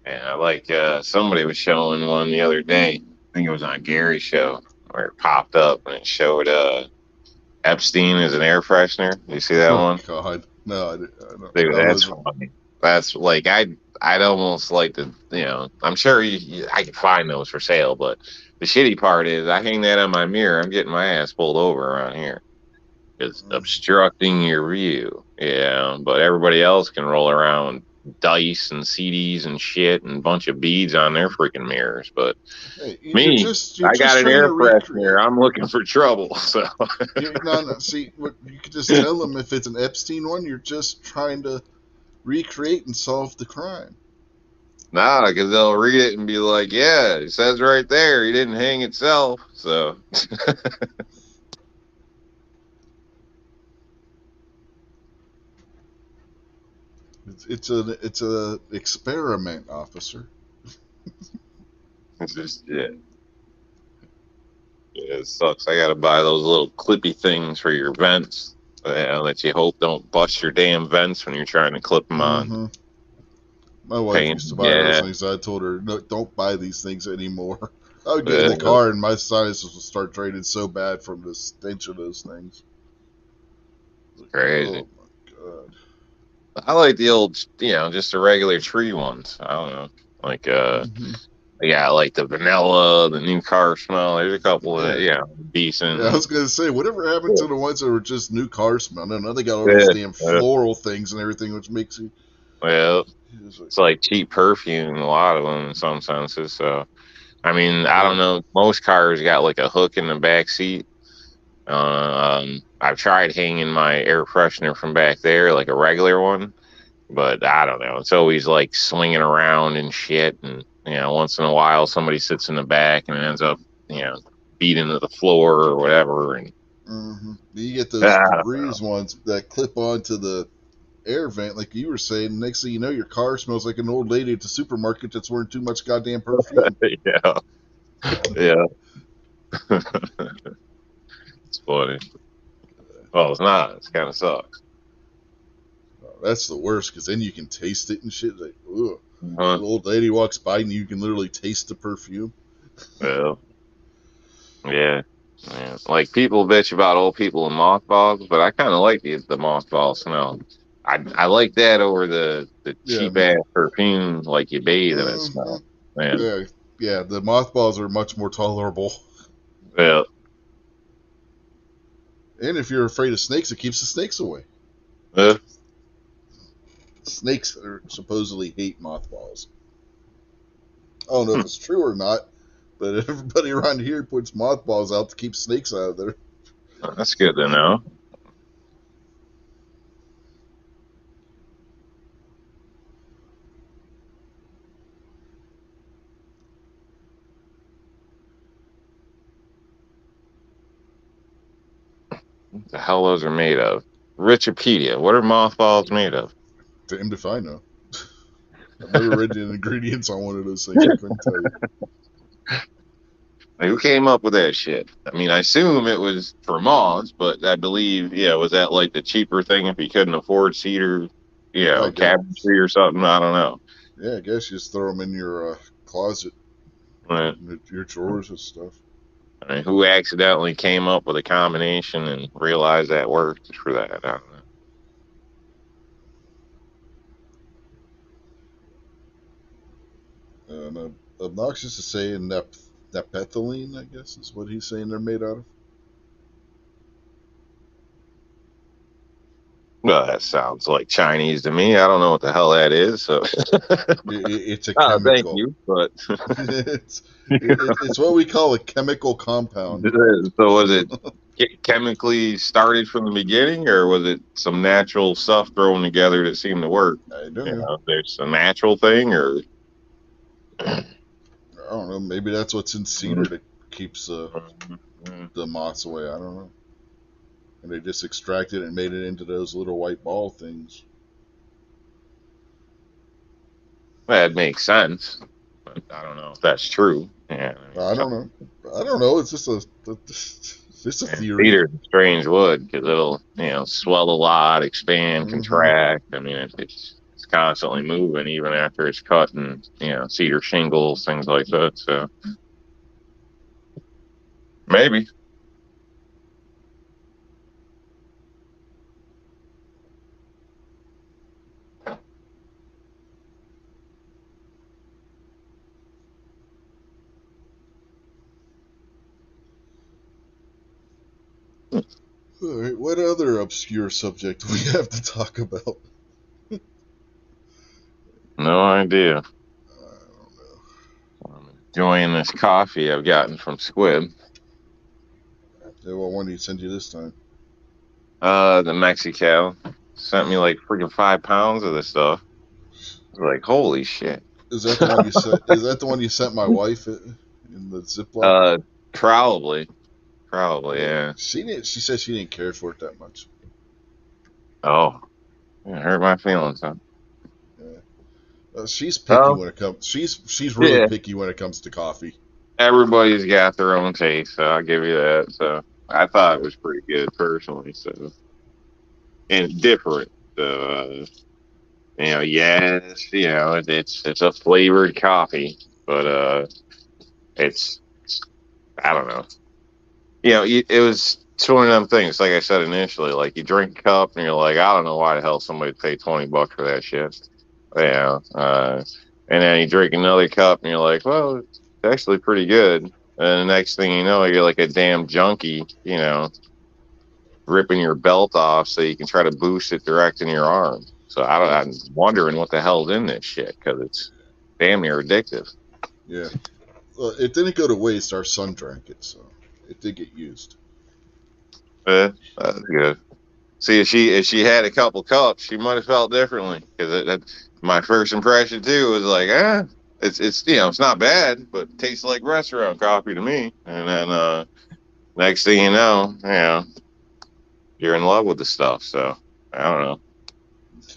Yeah, like somebody was showing one the other day. I think it was on Gary's show where it popped up and it showed Epstein as an air freshener. You see that one? God. No, Dude, I that's was. funny. That's like I'd almost like to, I'm sure I can find those for sale, but the shitty part is I hang that on my mirror, I'm getting my ass pulled over around here. It's obstructing your view. Yeah, but everybody else can roll around dice and CDs and shit and a bunch of beads on their freaking mirrors. But Hey, me, you're I got just an trying air to freshener. recreate. I'm looking for trouble. So No. See, what you could just tell them if it's an Epstein one, you're just trying to recreate and solve the crime. nah, because they'll read it and be like, "Yeah, it says right there, he didn't hang itself." So It's a experiment, officer. it's just yeah, it sucks. I got to buy those little clippy things for your vents. That you hope don't bust your damn vents when you're trying to clip them on. Mm-hmm. My wife Pain, used to buy those yeah. things. I told her, no, don't buy these things anymore. I would get in Yeah, the car and my sinuses would start draining so bad from the stench of those things. Like, crazy. oh my god. I like the old, just the regular tree ones. I don't know, like Mm-hmm. yeah, like the vanilla, the new car smell. There's a couple of Yeah. decent. Yeah, I was gonna say, whatever happened to the ones that were just new car smell? No, now they got all these Yeah, damn floral things and everything, which makes you. well, It's like, it's like cheap perfume, a lot of them in some senses. So, I mean, I yeah. don't know. Most cars got like a hook in the back seat. I've tried hanging my air freshener from back there, like a regular one, but I don't know. It's always like swinging around and shit. And, once in a while somebody sits in the back and it ends up, beating to the floor or whatever. And Mm-hmm. You get those I don't know. Febreze ones that clip onto the air vent, like you were saying. Next thing you know, your car smells like an old lady at the supermarket that's wearing too much goddamn perfume. Yeah. Yeah. It's funny. Well, it's not. It's kind of sucks. That's the worst, because then you can taste it and shit. Like, ugh. Huh? The old lady walks by and you can literally taste the perfume. Well, yeah. Yeah. Like people bitch about old people and mothballs, but I kind of like the mothball smell. I like that over the Yeah. cheap ass perfume like you bathe in it Mm-hmm. smell. Man. Yeah. Yeah. The mothballs are much more tolerable. Well, And if you're afraid of snakes, it keeps the snakes away. uh, Snakes supposedly hate mothballs. I don't know if it's true or not, but everybody around here puts mothballs out to keep snakes out of there. that's good to know. What the hell those are made of? Richipedia. What are mothballs made of? Damned if I know. I've never read the ingredients on one of those things. I couldn't tell you. Like, who came up with that shit? I mean, I assume it was for moths, but I believe, was that like the cheaper thing if you couldn't afford cedar, I guess. cabinetry or something? I don't know. Yeah, I guess you just throw them in your closet, But, your drawers and stuff. I mean, who accidentally came up with a combination and realized that worked for that? I don't know. Obnoxious to say naphthalene, I guess is what he's saying they're made out of. Well, that sounds like Chinese to me. I don't know what the hell that is. So, It's a oh, thank chemical. you. But It's what we call a chemical compound. so was it chemically started from the beginning, or was it some natural stuff thrown together that seemed to work? I don't know. There's a natural thing, or I don't know. Maybe that's what's in cedar that keeps the moths away. I don't know. And they just extracted it and made it into those little white ball things. that makes sense. But I don't know if that's true. Yeah, I don't know. I don't know. It's just a theory. Cedar's a strange wood because it'll swell a lot, expand, Mm-hmm. contract. I mean, it's constantly moving even after it's cut, and cedar shingles, things like that. So maybe. All right, what other obscure subject do we have to talk about? No idea. I don't know. I'm enjoying this coffee I've gotten from Squib. Yeah, what one did he send you this time? The Mexical sent me like freaking 5 pounds of this stuff. I was like, holy shit. Is that the one you sent? Is that the one you sent my wife in the Ziploc? Probably, yeah. She didn't. She said she didn't care for it that much. Oh, it hurt my feelings, huh? She's picky Oh, when it comes. She's really yeah. picky when it comes to coffee. Everybody's got their own taste, so I'll give you that. So I thought it was pretty good personally. So and different. So yes, it's a flavored coffee, but it's I don't know. It was it's one of them things. Like I said initially, like you drink a cup and you're like, I don't know why the hell somebody paid $20 for that shit. And then you drink another cup and you're like, well, it's actually pretty good. And the next thing you know, you're like a damn junkie, ripping your belt off so you can try to boost it direct in your arm. So I'm wondering what the hell's in this shit because it's damn near addictive. Yeah. Well, it didn't go to waste. Our son drank it, so it did get used. That's good. See, if she had a couple cups, she might have felt differently. Because my first impression too was like, it's it's not bad, but it tastes like restaurant coffee to me. And then next thing you know, you're in love with the stuff. So I don't know.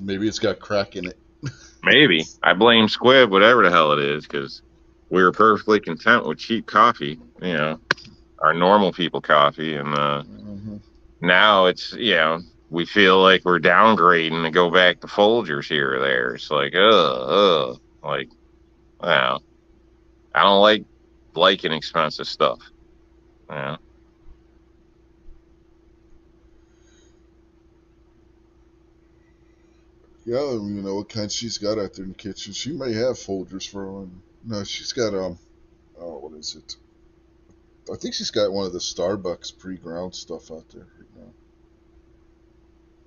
Maybe it's got crack in it. Maybe I blame Squib, whatever the hell it is, because we were perfectly content with cheap coffee. Our normal people coffee, and now it's we feel like we're downgrading to go back to Folgers here or there. It's like like wow, I don't like liking expensive stuff. Yeah, Yeah, I don't even know what kind she's got out there in the kitchen. She may have Folgers for one. No, she's got oh, what is it? I think she's got one of the Starbucks pre-ground stuff out there right now.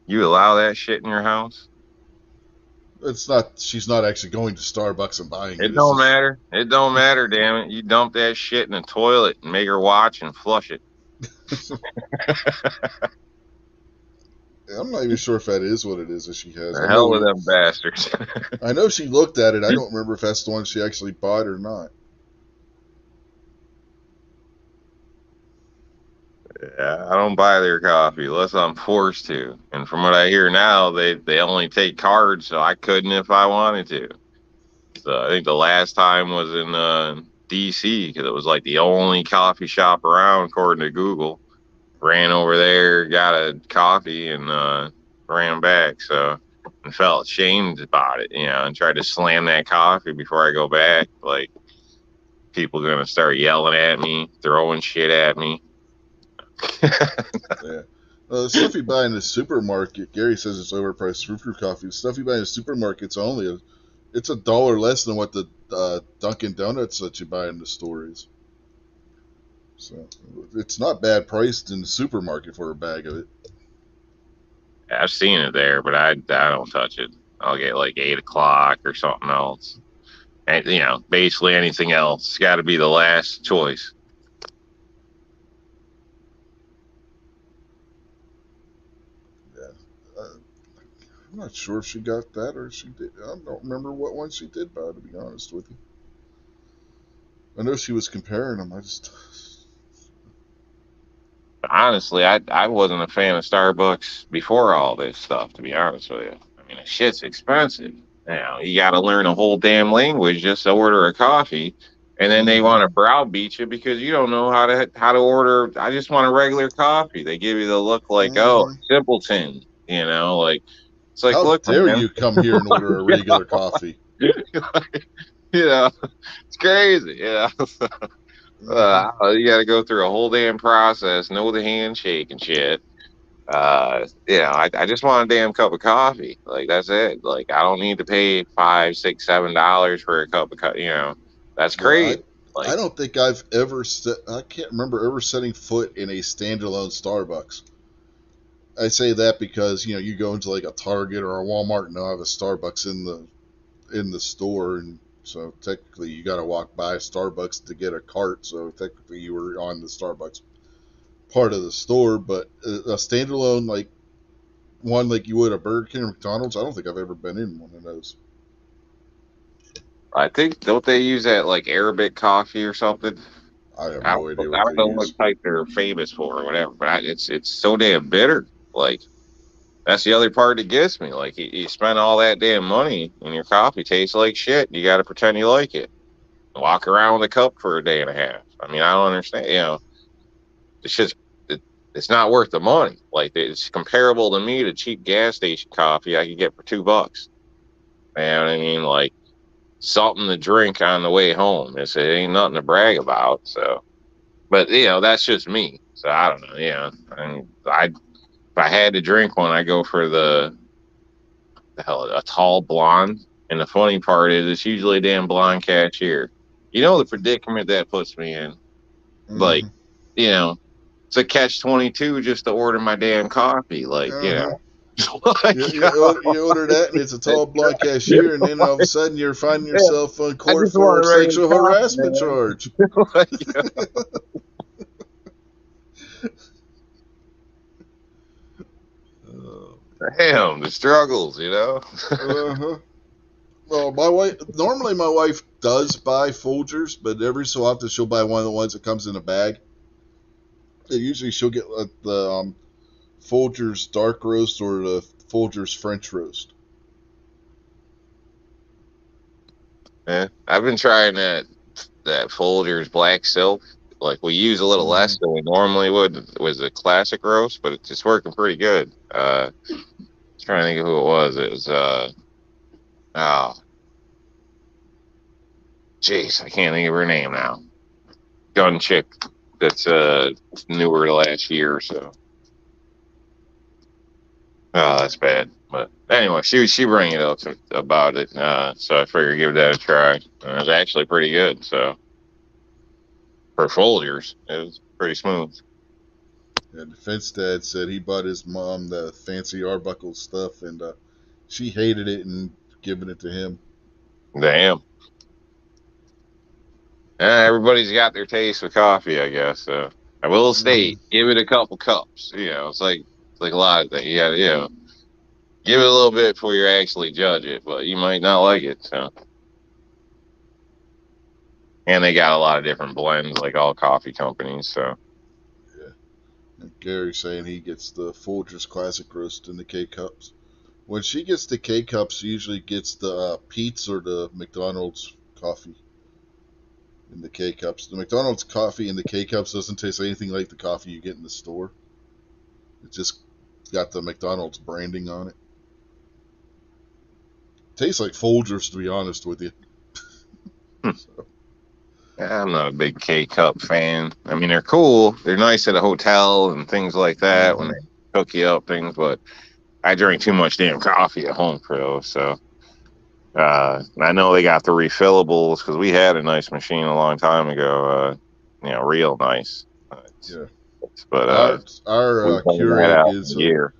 you allow that shit in your house? It's not. She's not actually going to Starbucks and buying it. It don't matter. It don't matter. Damn it! You dump that shit in the toilet and make her watch and flush it. I'm not even sure if that is what it is that she has. The hell with them bastards. I know she looked at it. I don't remember if that's the one she actually bought or not. Yeah, I don't buy their coffee unless I'm forced to. And from what I hear now, they only take cards, so I couldn't if I wanted to. So I think the last time was in D.C. because it was like the only coffee shop around, according to Google. Ran over there, got a coffee, and ran back. So and felt ashamed about it, and tried to slam that coffee before I go back. Like people are gonna start yelling at me, throwing shit at me. Yeah. The stuff you buy in the supermarket, Gary says it's overpriced frou-frou coffee. The stuff you buy in the supermarket's it's $1 less than what the Dunkin' Donuts that you buy in the store is. So it's not bad priced in the supermarket for a bag of it. I've seen it there, but I don't touch it. I'll get like 8 o'clock or something else. And basically anything else. It's got to be the last choice. I'm not sure if she got that or she did. I don't remember what one she did buy, to be honest with you. I know she was comparing them. Honestly, I wasn't a fan of Starbucks before all this stuff, to be honest with you. I mean, the shit's expensive. You got to learn a whole damn language just to order a coffee. And then they want to browbeat you because you don't know how to order. I just want a regular coffee. They give you the look like, oh, simpleton, like. It's like, how look, dare man. You come here and order a regular coffee? It's crazy. You got to go through a whole damn process, know the handshake and shit. I just want a damn cup of coffee. Like that's it. Like I don't need to pay $5, $6, $7 for a cup of coffee. That's crazy. I don't think I've ever I can't remember ever setting foot in a standalone Starbucks. I say that because you go into like a Target or a Walmart and they'll have a Starbucks in the store, and so technically you got to walk by Starbucks to get a cart. So technically you were on the Starbucks part of the store, but a standalone like one like you would a Burger King or McDonald's, I don't think I've ever been in one of those. I think don't they use that like Arabic coffee or something? I have I no idea I what don't they know what use. type they're famous for or whatever, but it's so damn bitter. Like that's the other part that gets me. Like you spend all that damn money and your coffee tastes like shit. You got to pretend you like it. Walk around with a cup for a day and a half. I mean, I don't understand. It's just it's not worth the money. Like it's comparable to me to cheap gas station coffee I could get for $2. You know what I mean? Like something to drink on the way home. It ain't nothing to brag about. So, but that's just me. So I don't know. If I had to drink one, I go for the hell a tall blonde. And the funny part is, it's usually a damn blonde cashier. You know the predicament that puts me in. Like, Mm-hmm. It's a catch-22 just to order my damn coffee. Like, Uh-huh. like, You order that, and it's a tall blonde cashier, and then all of a sudden you're finding yourself on I court just want for a a regular sexual coffee, harassment man. charge. Like, damn, the struggles, Uh-huh. Well, normally my wife does buy Folgers, but every so often she'll buy one of the ones that comes in a bag. And usually she'll get the Folgers dark roast or the Folgers French roast. Yeah, I've been trying that Folgers Black Silk. Like we use a little less than we normally would. It was a classic roast, but it's just working pretty good. Trying to think of who it was. It was oh, jeez, I can't think of her name now. Gun chick that's newer the last year or so. Oh, that's bad. But anyway, she bring it up about it. So I figured give that a try. It was actually pretty good. So for Folgers, it was pretty smooth. And Defense Dad said he bought his mom the fancy Arbuckle stuff, and she hated it and giving it to him. Damn. Everybody's got their taste with coffee, I guess. So I will state, give it a couple cups. It's like a lot of things. You gotta, give it a little bit before you actually judge it, but you might not like it. So, and they got a lot of different blends, like all coffee companies. So, Yeah. And Gary's saying he gets the Folgers Classic Roast in the K cups. When she gets the K cups, she usually gets the Pete's or the McDonald's coffee in the K cups. The McDonald's coffee in the K cups doesn't taste anything like the coffee you get in the store. It just got the McDonald's branding on it. Tastes like Folgers, to be honest with you. So, I'm not a big K cup fan. I mean, they're cool. They're nice at a hotel and things like that when they hook you up things, but I drink too much damn coffee at home for those. So, I know they got the refillables because we had a nice machine a long time ago. Real nice. yeah. But our we Keurig is year.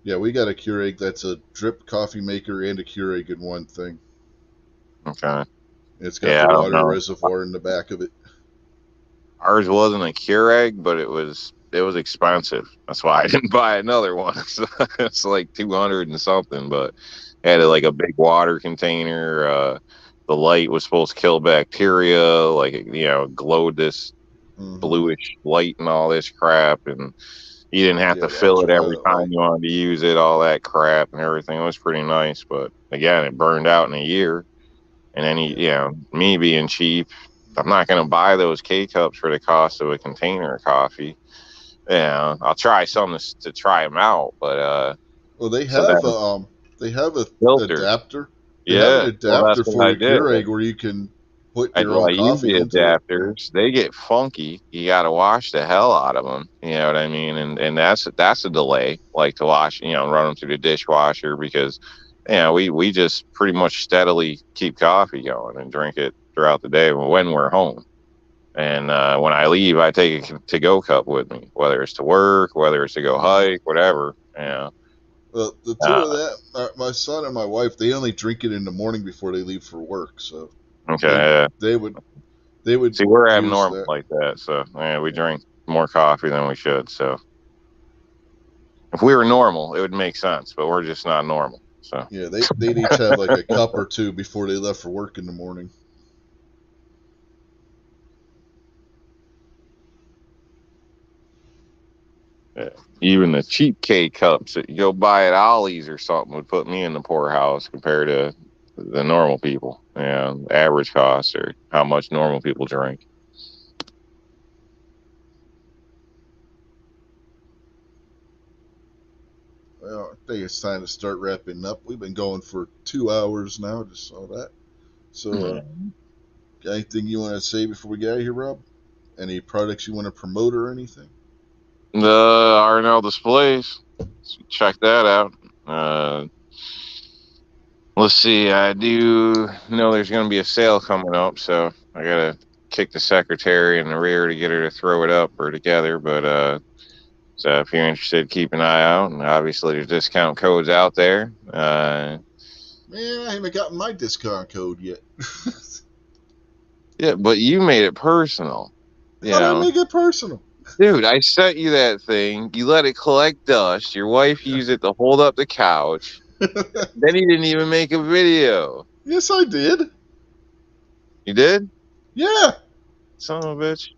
Yeah, we got a Keurig that's a drip coffee maker and a Keurig in one thing. Okay. It's got the water reservoir in the back of it. Ours wasn't a Keurig, but it was expensive. That's why I didn't buy another one. It's like 200 and something, but it had like a big water container. The light was supposed to kill bacteria. Like it glowed this bluish light and all this crap, and you didn't have to fill it every time you wanted to use it. All that crap and everything. It was pretty nice, but again, it burned out in a year. And then me being cheap, I'm not going to buy those K cups for the cost of a container of coffee. Yeah, I'll try some to try them out, but well, they have a filter. Adapter. They Yeah, have an adapter for your Keurig did. where you can put your own I use coffee the into adapters. it. They get funky. You got to wash the hell out of them. You know what I mean? And that's a delay. Like to wash, run them through the dishwasher because, we just pretty much steadily keep coffee going and drink it throughout the day when we're home. And when I leave, I take a to-go cup with me, whether it's to work, whether it's to go hike, whatever. Yeah. Well, the two of that, my son and my wife, they only drink it in the morning before they leave for work. So Okay. they Yeah. they would See, we're use abnormal that. like that, so yeah, we drink more coffee than we should. So if we were normal, it would make sense, but we're just not normal. So Yeah, they'd each have like a cup or two before they left for work in the morning. yeah. Even the cheap K cups that you go buy at Ollie's or something would put me in the poorhouse compared to the normal people. Yeah, the average cost or how much normal people drink. Well, I think it's time to start wrapping up. We've been going for 2 hours now. Just saw that. So, got anything you want to say before we get out of here, Rob? Any products you want to promote or anything? The RNL displays, so check that out. Let's see. I do know there's going to be a sale coming up, so I got to kick the secretary in the rear to get her to throw it up or together. But so if you're interested, keep an eye out. And obviously, there's discount codes out there. Man, I haven't gotten my discount code yet. Yeah, but you made it personal. You How do I know, make it personal? dude, I sent you that thing. You let it collect dust. Your wife used it to hold up the couch. Then he didn't even make a video. Yes, I did. You did? Yeah. Son of a bitch.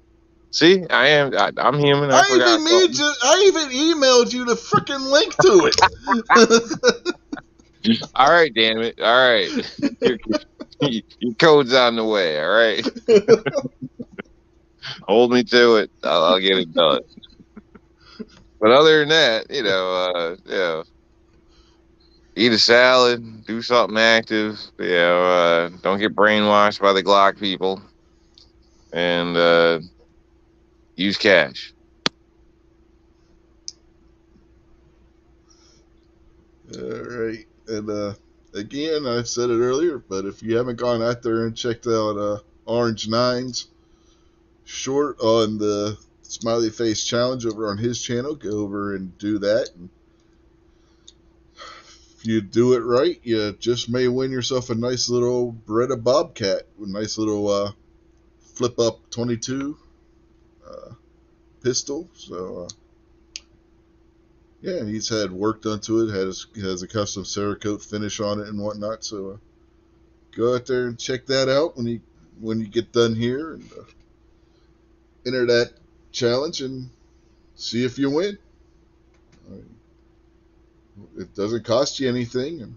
See, I'm human. I forgot something. I even emailed you the freaking link to it. All right, damn it. All right. Your code's on the way. All right. Hold me to it. I'll get it done. But other than that, eat a salad, do something active. Don't get brainwashed by the Glock people, and use cash. All right. And again, I said it earlier, but if you haven't gone out there and checked out Orange Nine's short on the Smiley Face Challenge over on his channel, go over and do that. And if you do it right, you just may win yourself a nice little Beretta Bobcat with a nice little flip up 22 pistol. So yeah, he's had work done to it. Has a custom Cerakote finish on it and whatnot. So go out there and check that out when you get done here, and enter that challenge and see if you win. It doesn't cost you anything, and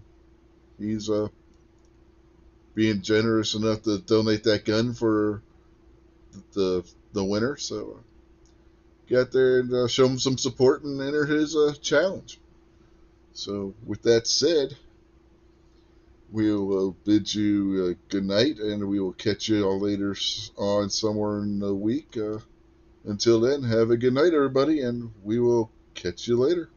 he's being generous enough to donate that gun for the winner. So get out there and show him some support and enter his challenge. So with that said, we will bid you good night, and we will catch you all later on somewhere in the week. Until then, have a good night, everybody, and we will catch you later.